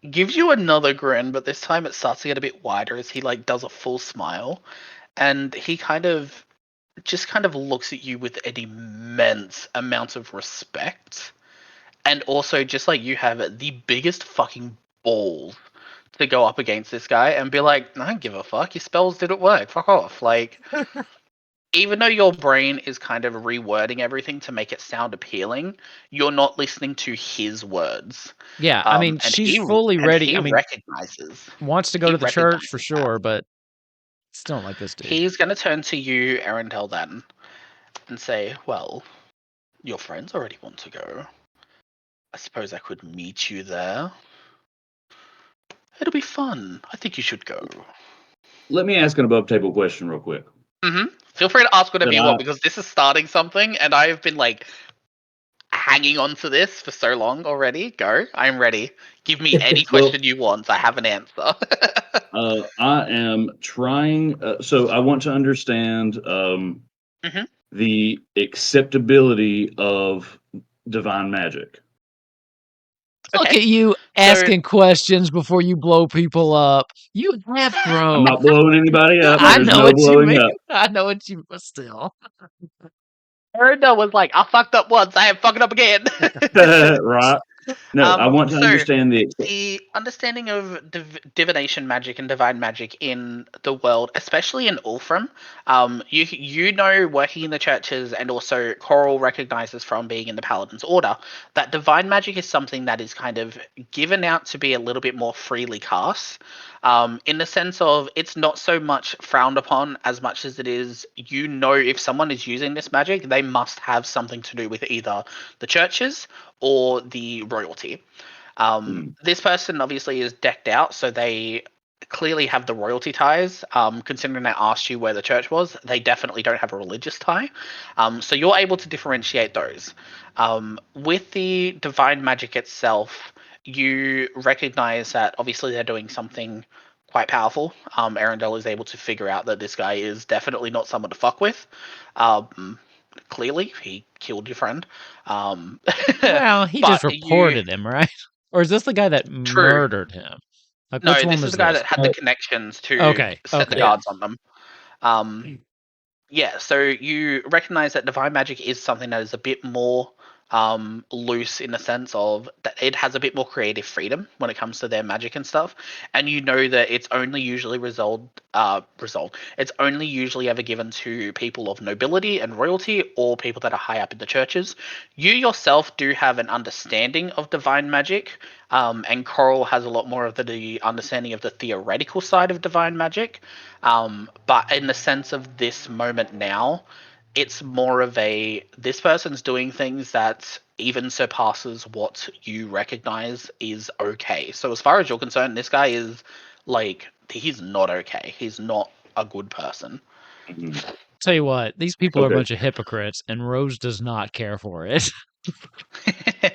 gives you another grin, but this time it starts to get a bit wider as he like does a full smile, and he kind of looks at you with an immense amount of respect, and also just like you have the biggest fucking balls to go up against this guy and be like, I don't give a fuck, your spells didn't work, fuck off. Like, even though your brain is kind of rewording everything to make it sound appealing, you're not listening to his words. Yeah, I mean, And she's fully ready. I mean, recognizes. wants to go He to the church for recognizes that. sure, but still don't like this dude. He's going to turn to you, Arendelle, then, and say, well, your friends already want to go. I suppose I could meet you there. It'll be fun. I think you should go. Let me ask an above table question real quick. Feel free to ask whatever That you I want, because this is starting something, and I have been like hanging on to this for so long already. Go. I'm ready. Give me any Well, question you want. I have an answer. I am trying. So I want to understand the acceptability of divine magic. Look Okay. at you So asking questions before you blow people up. You have I'm grown. not blowing anybody up. I There's know no what you blowing mean. up. I know what you. But still. Erda was like, I fucked up once. I am fucking up again. Right? No, I want to So understand the understanding of divination magic and divine magic in the world, especially in Ulfram, you know, working in the churches, and also Coral recognizes from being in the Paladin's Order, that divine magic is something that is kind of given out to be a little bit more freely cast. In the sense of, it's not so much frowned upon as much as it is, you know, if someone is using this magic, they must have something to do with either the churches or the royalty. This person obviously is decked out, so they clearly have the royalty ties. Considering I asked you where the church was, they definitely don't have a religious tie. So you're able to differentiate those. With the divine magic itself, you recognize that obviously they're doing something quite powerful. Arendelle is able to figure out that this guy is definitely not someone to fuck with. Clearly, he killed your friend. Well, he just But you reported him, right? Or is this the guy that true. murdered him? Like, which No, one this is was the guy this? that had the connections to Okay, set the okay. yeah. guards on them. Yeah, so you recognize that divine magic is something that is a bit more loose, in the sense of that it has a bit more creative freedom when it comes to their magic and stuff, and you know that it's only usually it's only usually ever given to people of nobility and royalty, or people that are high up in the churches. You yourself do have an understanding of divine magic, and Coral has a lot more of the understanding of the theoretical side of divine magic. But in the sense of this moment now, it's more of this person's doing things that even surpasses what you recognize is okay. So as far as you're concerned, this guy is like, he's not okay. He's not a good person. Mhm. Tell you what, these people are a Okay. bunch of hypocrites, and Rose does not care for it.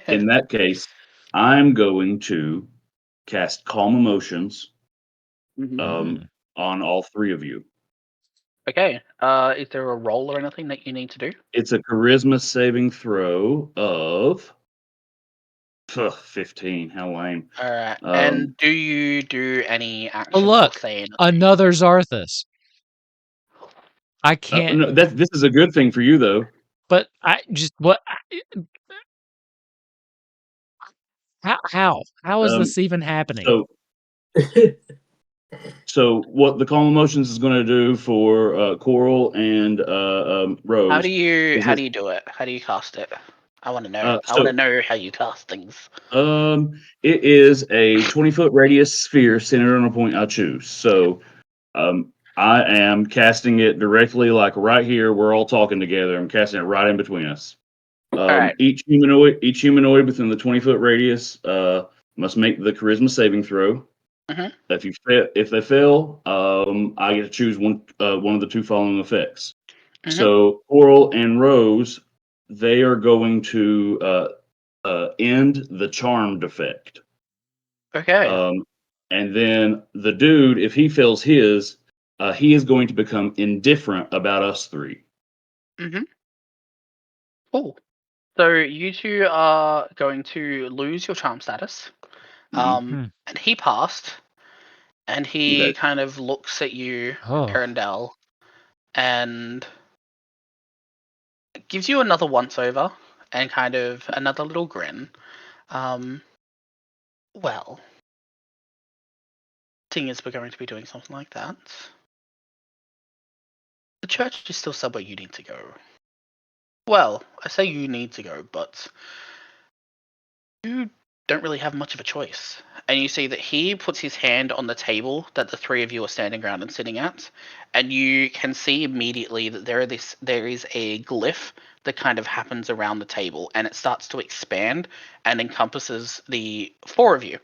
In that case, I'm going to cast Calm Emotions Mhm. on all three of you. Okay. Is there a roll or anything that you need to do? It's a charisma saving throw of 15. How lame. All right. And do you do any Oh, actions or look, say anything? another Zarthus. I can't. No, this is a good thing for you, though. But I just what? How is this even happening? So, so what the Calm Emotions is going to do for Coral and Rose? How do you is do it? How do you cast it? I want to know. I so- want to know how you cast things. It is a 20-foot radius sphere centered on a point I choose. So, I am casting it directly, like right here. We're all talking together. I'm casting it right in between us. All right. Each humanoid within the 20-foot radius must make the charisma saving throw. Mhm. If they fail, I get to choose one of the two following effects. Mhm. So Coral and Rose, they are going to end the charmed effect. Okay. And then the dude, if he fails his, he is going to become indifferent about us three. Mhm. Cool. So you two are going to lose your charm status. Mhm. And he passed, and he Okay. kind of looks at you, Oh. Arendelle, and gives you another once over and kind of another little grin. Well, seeing as we're going to be doing something like that, the church is still somewhere you need to go. Well, I say you need to go, but you don't really have much of a choice. And you see that he puts his hand on the table that the three of you are standing around and sitting at, and you can see immediately that there is a glyph that kind of happens around the table, and it starts to expand and encompasses the four of you.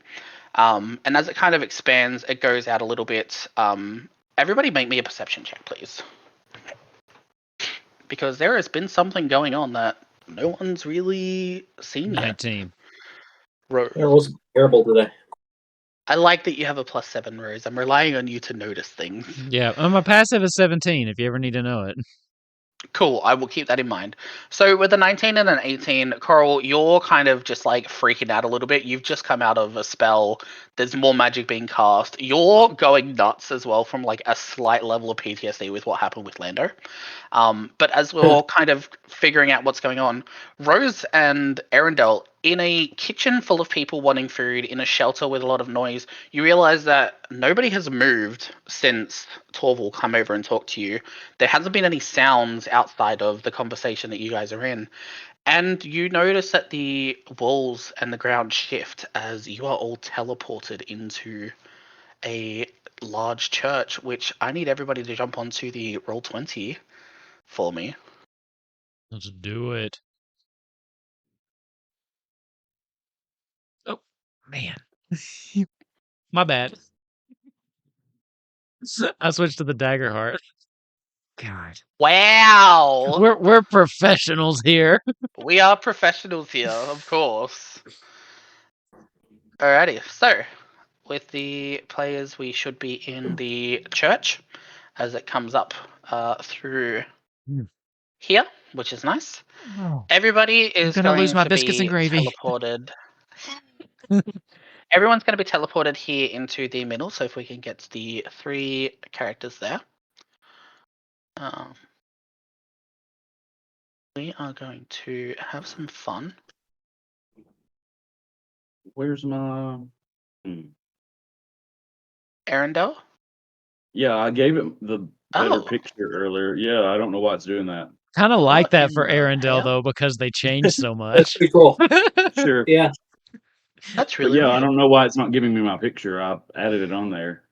And as it kind of expands, it goes out a little bit. Everybody make me a perception check, please. Because there has been something going on that no one's really seen yet. 19. Rose. It was terrible today. I like that you have a +7, Rose. I'm relying on you to notice things. Yeah, my passive is 17. If you ever need to know it. Cool, I will keep that in mind. So with a 19 and an 18, Coral, you're kind of just like freaking out a little bit. You've just come out of a spell. There's more magic being cast. You're going nuts as well from like a slight level of PTSD with what happened with Lando. But as we're all kind of figuring out what's going on, Rose and Arendelle, in a kitchen full of people wanting food, in a shelter with a lot of noise, you realize that nobody has moved since Torval come over and talked to you. There hasn't been any sounds outside of the conversation that you guys are in. And you notice that the walls and the ground shift as you are all teleported into a large church, which I need everybody to jump onto the Roll20 for me. Let's do it. Oh, man. My bad. I switched to the dagger heart. God. Wow! We're professionals here. We are professionals here, of course. Alrighty, so with the players, we should be in the church as it comes up through here, which is nice. Oh, Everybody is gonna lose going my to biscuits and be gravy. teleported. Everyone's going to be teleported here into the middle, so if we can get the 3 characters there. We are going to have some fun. Where's my? Arendelle? Yeah, I gave it the better Oh. picture earlier. Yeah, I don't know why it's doing that. Kind of like What that in for the Arendelle, hell? though, because they changed so That's much. pretty cool. Sure. Yeah. That's But really yeah, I weird. don't know why it's not giving me my picture. I added it on there.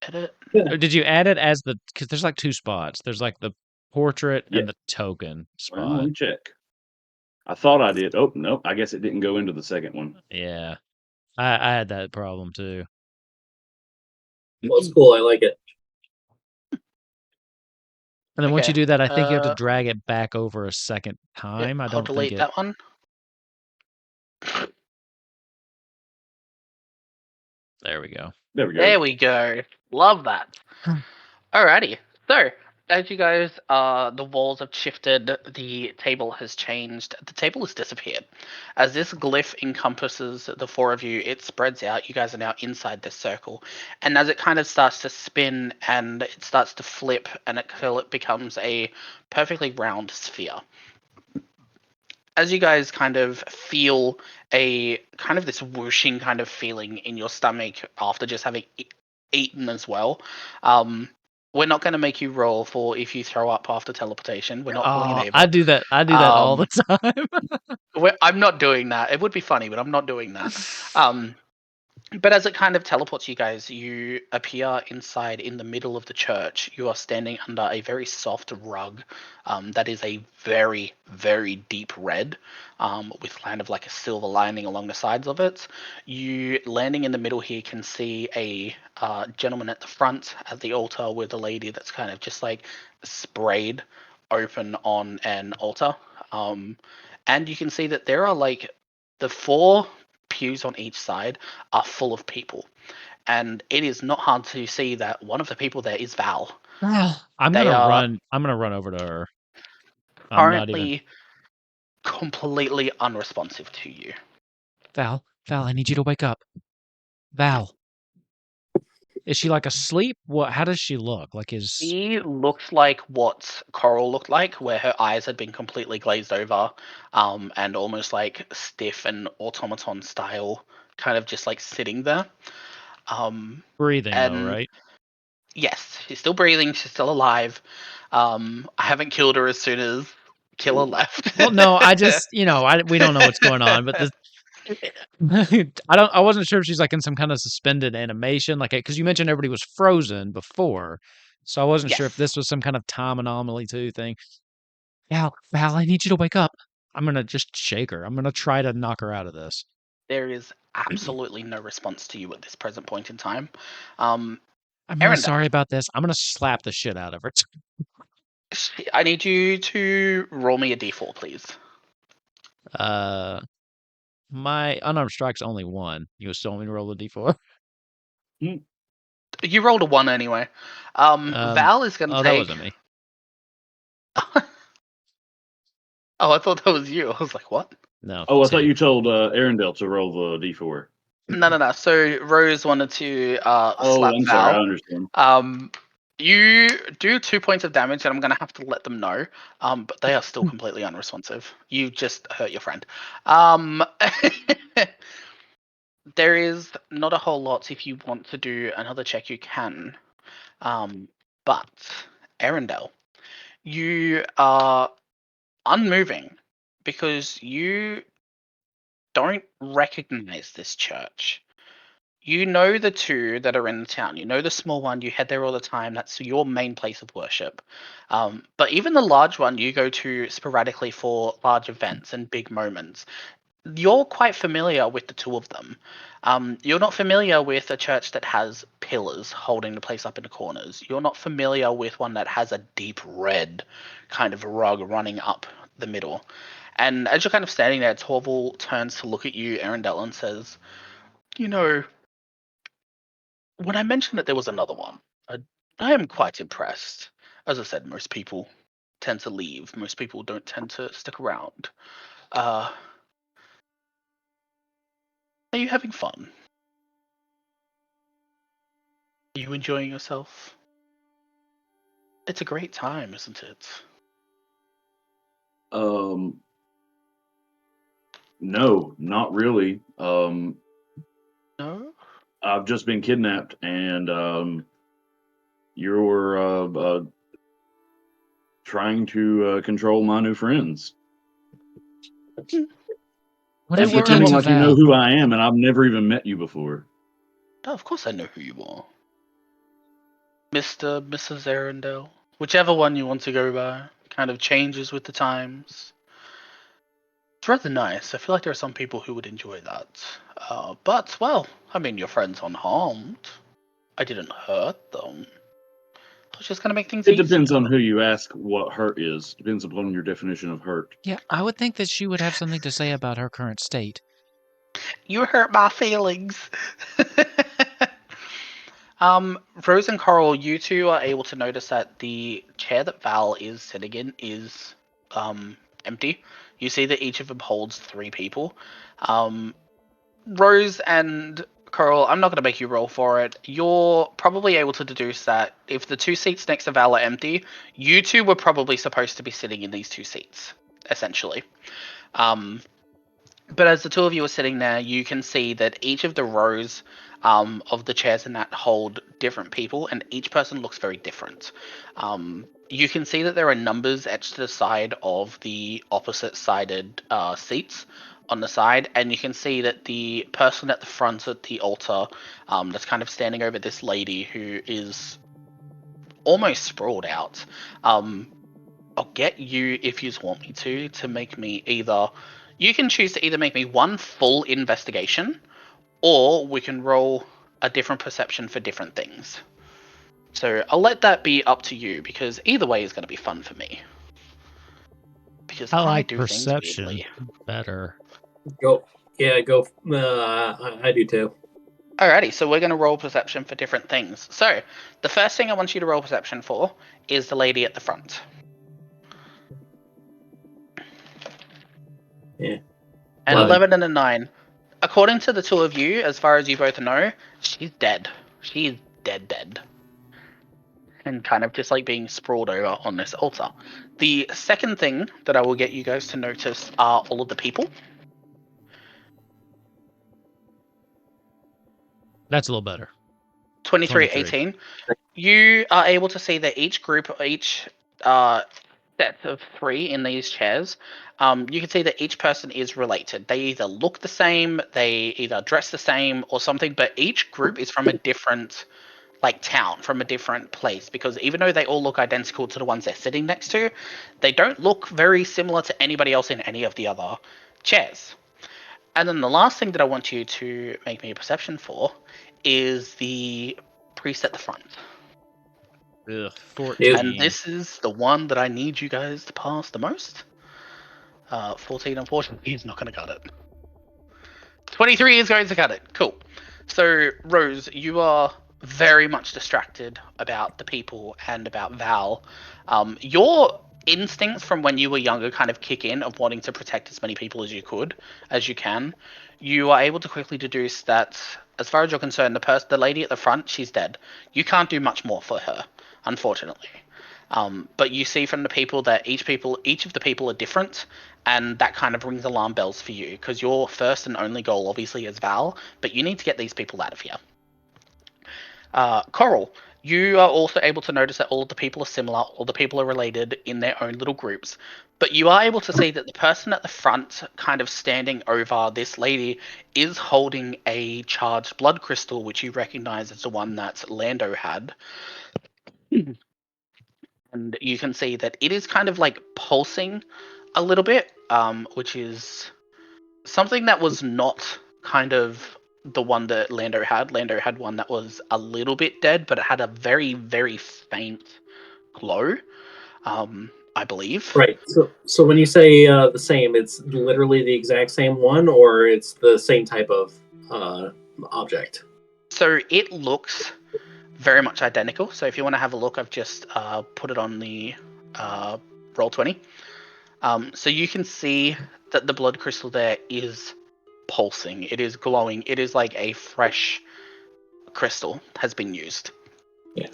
Edit. Did you add it as the? Because there's like 2 spots. There's like the portrait Yeah. and the token Well, let spot. me check. I thought I did. Oh, no, I guess it didn't go into the second one. Yeah. I had that problem too. Well, it's cool. I like it. And then once you Okay, do that, I think you have to drag it back over a second yeah, time. I I'll don't think delete it. that one. There we go. There we go. There we go. Love that. Alrighty. So, as you guys, the walls have shifted, the table has changed, the table has disappeared. As this glyph encompasses the four of you, it spreads out. You guys are now inside this circle. And as it kind of starts to spin and it starts to flip until it becomes a perfectly round sphere. As you guys kind of feel a kind of this whooshing kind of feeling in your stomach after just having eaten as well, we're not going to make you roll for if you throw up after teleportation. We're not pulling Oh, an I Ava. do that. I do that all the time. I'm not doing that. It would be funny, but I'm not doing that. But as it kind of teleports you guys, you appear inside in the middle of the church. You are standing under a very soft rug that is a very, very deep red with kind of like a silver lining along the sides of it. You landing in the middle here can see a gentleman at the front at the altar with a lady that's kind of just like sprayed open on an altar. And you can see that there are like the four pews on each side are full of people. And it is not hard to see that one of the people there is Val. I'm They gonna are run. I'm gonna run over to her. I'm not even. currently completely unresponsive to you. Val, I need you to wake up. Val, is she like asleep? What? How does she look? Like is? She looks like what Coral looked like, where her eyes had been completely glazed over, and almost like stiff and automaton style, kind of just like sitting there. Breathing though, And right? yes, she's still breathing. She's still alive. I haven't killed her as soon as Killer left. Well, no, I just we don't know what's going on, but this. I wasn't sure if she's like in some kind of suspended animation, like because you mentioned everybody was frozen before, so I wasn't sure if Yes, this was some kind of time anomaly too thing. Val, I need you to wake up. I'm gonna just shake her. I'm gonna try to knock her out of this. there is absolutely no response to you at this present point in time. I'm really Arendelle, sorry about this. I'm gonna slap the shit out of her. I need you to roll me a d4, please. My unarmed strike's only one. You still want me to roll a d4? You rolled a 1 anyway. Val is going to Oh, take... that wasn't me. Oh, I thought that was you. I was like, what? No. Oh, I thought you told Arendelle to roll the d4. No. So Rose wanted to slap I'm Val. sorry. I understand. You do 2 points of damage, and I'm going to have to let them know. But they are still completely unresponsive. You just hurt your friend. There is not a whole lot. If you want to do another check, you can. But Arendelle, you are unmoving because you don't recognize this church. You know the two that are in the town. You know the small one. You head there all the time. That's your main place of worship. But even the large one, you go to sporadically for large events and big moments. You're quite familiar with the two of them. You're not familiar with a church that has pillars holding the place up in the corners. You're not familiar with one that has a deep red kind of rug running up the middle. And as you're kind of standing there, Torval turns to look at you, Arendelle, and says, you know, when I mentioned that there was another one, I am quite impressed. As I said, most people tend to leave. Most people don't tend to stick around. Are you having fun? Are you enjoying yourself? It's a great time, isn't it? No, not really. No? I've just been kidnapped, and you're trying to control my new friends. What They have you were done Pretending to like you know Val? who I am, and I've never even met you before. Oh, of course I know who you are. Mr. Mrs. Arendelle. Whichever one you want to go by. Kind of changes with the times. It's rather nice. I feel like there are some people who would enjoy that. But, well, I mean, your friend's unharmed. I didn't hurt them. I was just going to make things It easier. depends on who you ask what hurt is. Depends upon your definition of hurt. Yeah, I would think that she would have something to say about her current state. You hurt my feelings. Rose and Coral, you two are able to notice that the chair that Val is sitting in is empty. You see that each of them holds 3 people. Rose and Coral, I'm not going to make you roll for it. You're probably able to deduce that if the 2 seats next to Val are empty, you two were probably supposed to be sitting in these 2 seats, essentially. But as the 2 of you are sitting there, you can see that each of the rows of the chairs in that hold different people, and each person looks very different. You can see that there are numbers etched to the side of the opposite-sided seats on the side, and you can see that the person at the front at the altar that's kind of standing over this lady who is almost sprawled out. I'll get you, if you want me to make me either... You can choose to either make me one full investigation, or we can roll a different perception for different things. So I'll let that be up to you, because either way is going to be fun for me. Because I I like do perception things weirdly. better. Go. Yeah, go. I do too. Alrighty, so we're going to roll perception for different things. So, the first thing I want you to roll perception for is the lady at the front. Yeah. An 11. 11 and a 9. According to the 2 of you, as far as you both know, she's dead. She's dead. And kind of just like being sprawled over on this altar. The second thing that I will get you guys to notice are all of the people. That's a little better. 23-18. You are able to see that each group, each set of 3 in these chairs, you can see that each person is related. They either look the same, they either dress the same or something, but each group is from a different town, from a different place, because even though they all look identical to the ones they're sitting next to, they don't look very similar to anybody else in any of the other chairs. And then the last thing that I want you to make me a perception for is the priest at the front. Ugh, 14. And this is the one that I need you guys to pass the most. 14, unfortunately, is not going to cut it. 23 is going to cut it. Cool. So, Rose, you are very much distracted about the people and about Val. Your instincts from when you were younger kind of kick in of wanting to protect as many people as you can. You are able to quickly deduce that, as far as you're concerned, the lady at the front, she's dead. You can't do much more for her, unfortunately. But you see from the people that each of the people are different, and that kind of rings alarm bells for you, because your first and only goal obviously is Val, but you need to get these people out of here. Coral, you are also able to notice that all of the people are similar, all the people are related in their own little groups, but you are able to see that the person at the front, kind of standing over this lady, is holding a charged blood crystal, which you recognize as the one that Lando had. And you can see that it is kind of pulsing a little bit, which is something that was not kind of the one that Lando had. Lando had one that was a little bit dead, but it had a very, very faint glow, I believe. Right. So when you say the same, it's literally the exact same one, or it's the same type of object? So it looks very much identical. So if you want to have a look, I've just put it on the Roll20. So you can see that the blood crystal there is pulsing. It is glowing. It is like a fresh crystal has been used. Yeah.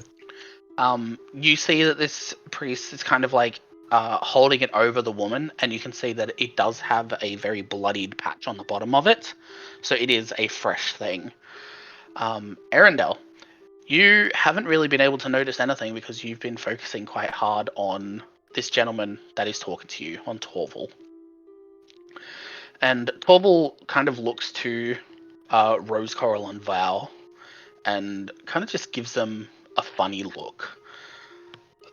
You see that this priest is kind of holding it over the woman, and you can see that it does have a very bloodied patch on the bottom of it. So it is a fresh thing. Arendelle, you haven't really been able to notice anything because you've been focusing quite hard on this gentleman that is talking to you, on Torval. And Torval kind of looks to Rose, Coral, and Val and kind of just gives them a funny look.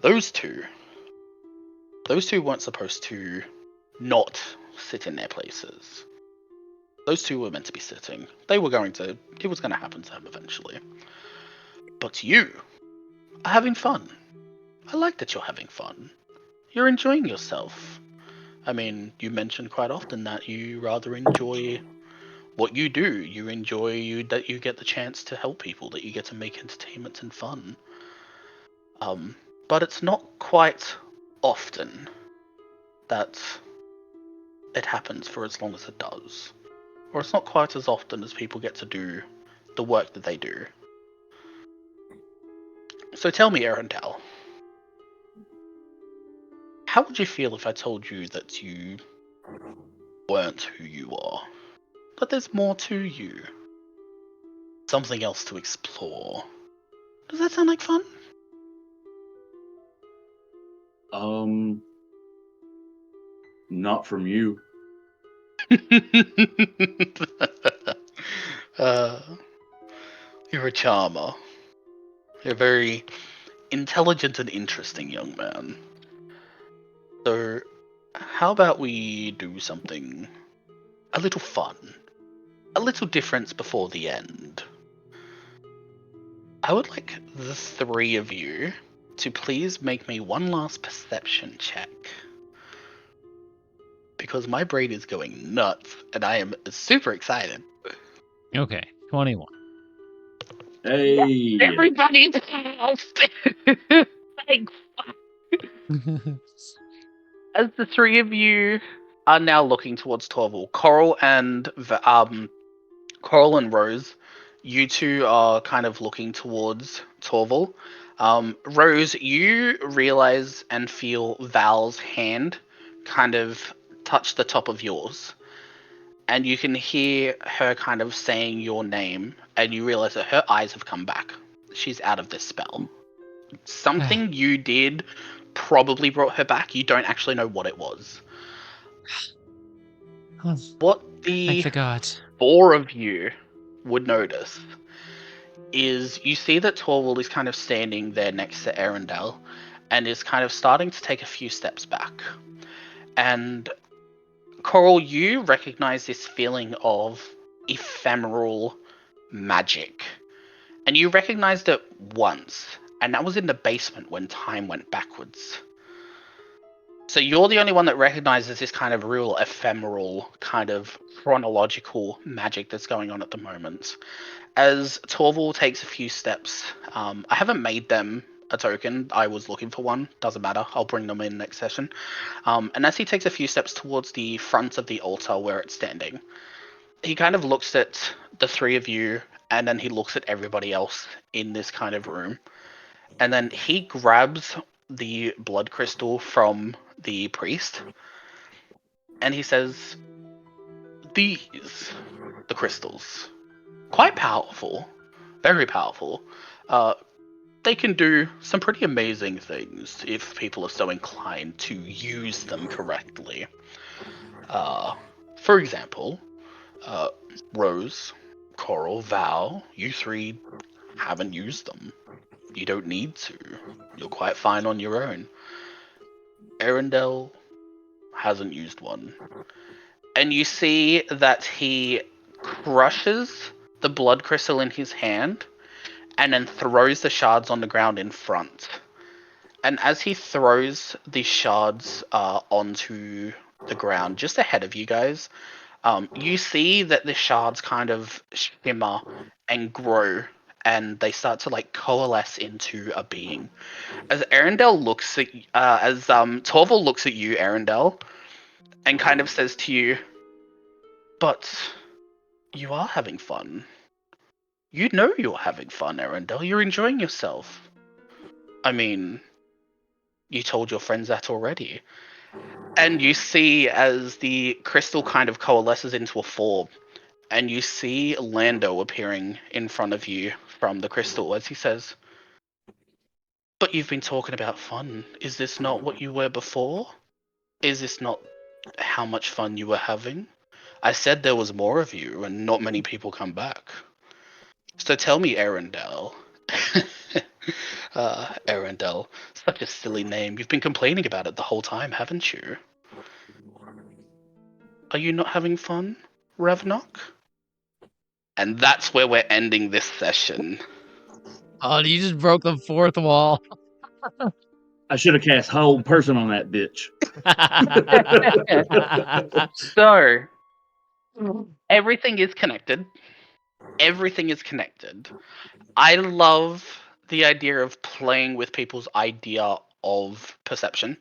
Those two weren't supposed to not sit in their places. Those two were meant to be sitting. It was going to happen to them eventually. But you are having fun. I like that you're having fun. You're enjoying yourself. I mean, you mentioned quite often that you rather enjoy what you do. You enjoy that you get the chance to help people, that you get to make entertainment and fun. But it's not quite often that it happens for as long as it does. Or it's not quite as often as people get to do the work that they do. So tell me, Arendelle, how would you feel if I told you that you weren't who you are? That there's more to you? Something else to explore? Does that sound like fun? Not from you. You're a charmer. You're a very intelligent and interesting young man. So, how about we do something a little fun? A little difference before the end. I would like the three of you to please make me one last perception check. Because my brain is going nuts, and I am super excited. Okay, 21. Hey. Everybody's house! Thanks. As the three of you are now looking towards Torval, Coral and Rose, you two are kind of looking towards Torval. Rose, you realize and feel Val's hand kind of touch the top of yours. And you can hear her kind of saying your name, and you realize that her eyes have come back. She's out of this spell. Something you did probably brought her back. You don't actually know what it was. What Thank the the gods. four of you would notice is you see that Torvald is kind of standing there next to Arendelle and is kind of starting to take a few steps back. And Coral, you recognize this feeling of ephemeral magic. And you recognized it once, and that was in the basement when time went backwards. So you're the only one that recognizes this kind of real ephemeral, kind of chronological magic that's going on at the moment. As Torval takes a few steps, I haven't made them a token. I was looking for one. Doesn't matter. I'll bring them in next session. And as he takes a few steps towards the front of the altar where it's standing, he kind of looks at the three of you, and then he looks at everybody else in this kind of room. And then he grabs the blood crystal from the priest, and he says, "These, the crystals, quite powerful, very powerful. They can do some pretty amazing things if people are so inclined to use them correctly. For example, Rose, Coral, Val, you three haven't used them. You don't need to. You're quite fine on your own. Arendelle hasn't used one. And you see that he crushes the blood crystal in his hand and then throws the shards on the ground in front. And as he throws the shards onto the ground just ahead of you guys, you see that the shards kind of shimmer and grow, and they start to like coalesce into a being. As Arendelle looks at, as Torval looks at you, Arendelle, and kind of says to you, "But you are having fun. You know you're having fun, Arendelle. You're enjoying yourself. I mean, you told your friends that already." And you see as the crystal kind of coalesces into a form, and you see Lando appearing in front of you from the crystal as he says, "But you've been talking about fun. Is this not what you were before? Is this not how much fun you were having? I said there was more of you and not many people come back. So tell me, Arendelle, Arendelle. Such a silly name. You've been complaining about it the whole time, haven't you? Are you not having fun, Ravnok? And that's where we're ending this session. Oh, you just broke the fourth wall. I should have cast whole person on that bitch. So, everything is connected. Everything is connected. I love the idea of playing with people's idea of perception.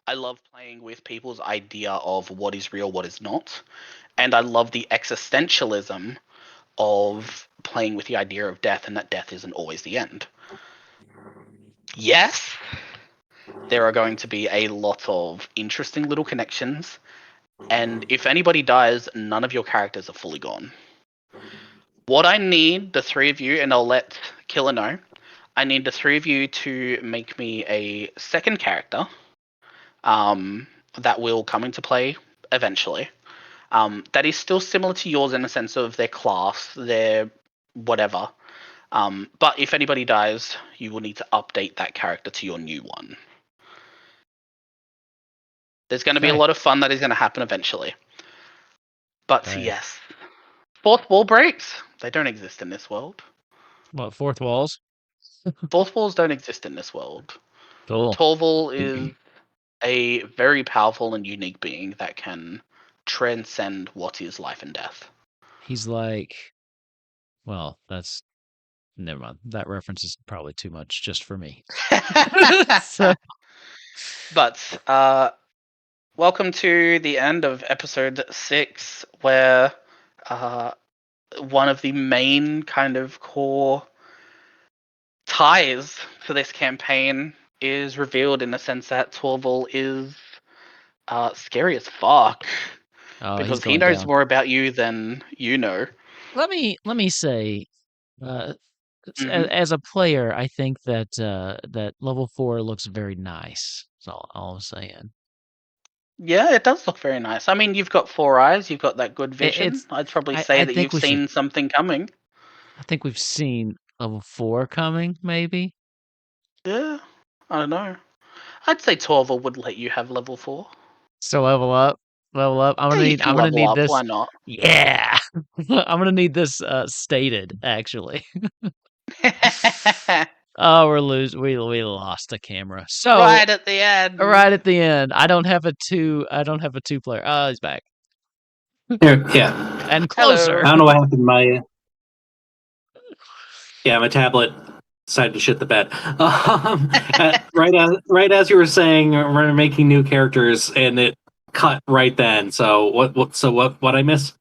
I love playing with people's idea of what is real, what is not. And I love the existentialism of playing with the idea of death and that death isn't always the end. Yes, there are going to be a lot of interesting little connections. And if anybody dies, none of your characters are fully gone. What I need, the three of you, and I'll let Killer know, I need the three of you to make me a second character that will come into play eventually. That is still similar to yours in the sense of their class, their whatever. But if anybody dies, you will need to update that character to your new one. There's going to be a lot of fun that is going to happen eventually. But yes. Fourth wall breaks. They don't exist in this world. What, fourth walls? Fourth walls don't exist in this world. Cool. Torval is a very powerful and unique being that can transcend what is life and death. He's like, well, that's never mind. That reference is probably too much just for me. So. But welcome to the end of episode 6, where one of the main kind of core ties to this campaign is revealed in the sense that Torval is scary as fuck. Because he knows more about you than you know. Let me say, as a player, I think that that level 4 looks very nice. That's all I'm saying. Yeah, it does look very nice. I mean, you've got 4 eyes, you've got that good vision. I'd probably say that you've seen something coming. I think we've seen level 4 coming, maybe? Yeah, I don't know. I'd say Torval would let you have level 4. So level up. I'm gonna need this. Why not? Yeah, I'm gonna need this stated. Actually. Oh, we lost a camera. So right at the end. Right at the end. I don't have a 2 player. Oh, he's back. Yeah. And closer. Hello. I don't know what happened. My tablet decided to shit the bed. Right as you were saying, we're making new characters, and it cut right then. So what I miss?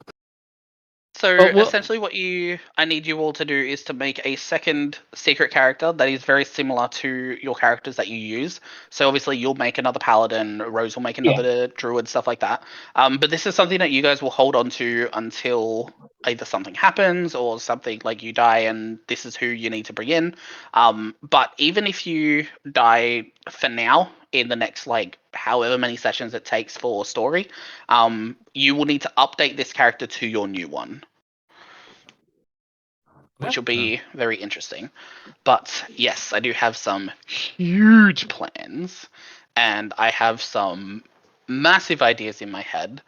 So essentially what I need you all to do is to make a second secret character that is very similar to your characters that you use. So obviously you'll make another paladin, Rose will make another druid, stuff like that. But this is something that you guys will hold on to until either something happens or something like you die and this is who you need to bring in. But even if you die for now, in the next however many sessions it takes for story, you will need to update this character to your new one, which will be very interesting. But yes, I do have some huge plans, and I have some massive ideas in my head,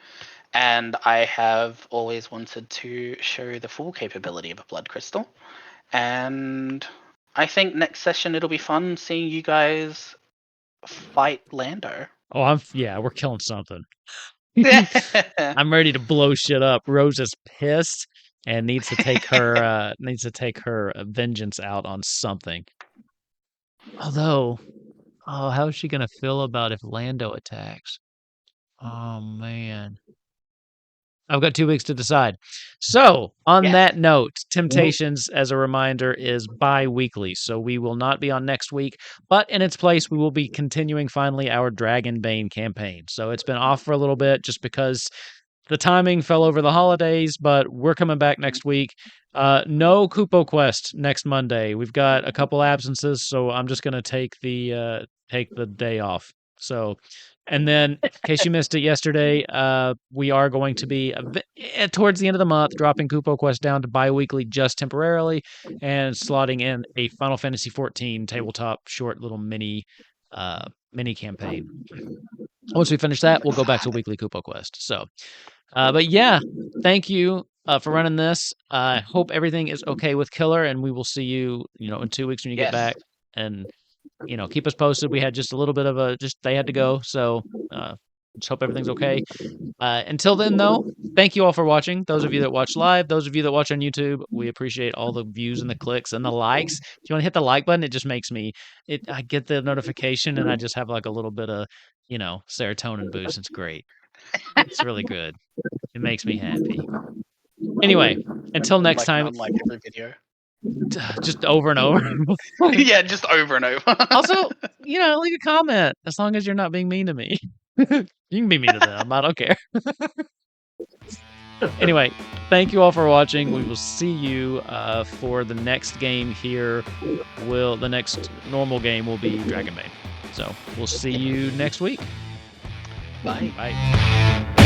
and I have always wanted to show the full capability of a blood crystal. And I think next session it'll be fun seeing you guys fight Lando. Oh, we're killing something. I'm ready to blow shit up. Rose is pissed and needs to take her vengeance out on something. Although, how is she gonna feel about if Lando attacks? Oh man. I've got 2 weeks to decide. So, on that note, Temptations, as a reminder, is bi-weekly, so we will not be on next week, but in its place, we will be continuing finally our Dragonbane campaign. So it's been off for a little bit just because the timing fell over the holidays, but we're coming back next week. No Kupo Quest next Monday. We've got a couple absences, so I'm just going to take the day off. So, and then in case you missed it yesterday, we are going to be towards the end of the month dropping Kupo Quest down to bi-weekly just temporarily and slotting in a Final Fantasy XIV tabletop short little mini campaign. Once we finish that, we'll go back to weekly Kupo Quest. So, but yeah, thank you for running this. I hope everything is okay with Killer, and we will see you, in 2 weeks when you get Yes. back. And keep us posted. We had just a little bit of they had to go, so just hope everything's okay. Until then, though, thank you all for watching. Those of you that watch live, those of you that watch on YouTube, we appreciate all the views and the clicks and the likes. If you want to hit the like button, it just makes me. I get the notification, and I just have like a little bit of serotonin boost. It's great. It's really good. It makes me happy. Anyway, until next time. Unlike every video. Just over and over. Yeah, just over and over. Also, leave a comment as long as you're not being mean to me. You can be mean to them. I don't care. Anyway, thank you all for watching. We will see you for the next game here. The next normal game will be Dragon Bane. So we'll see you next week. Bye. Bye.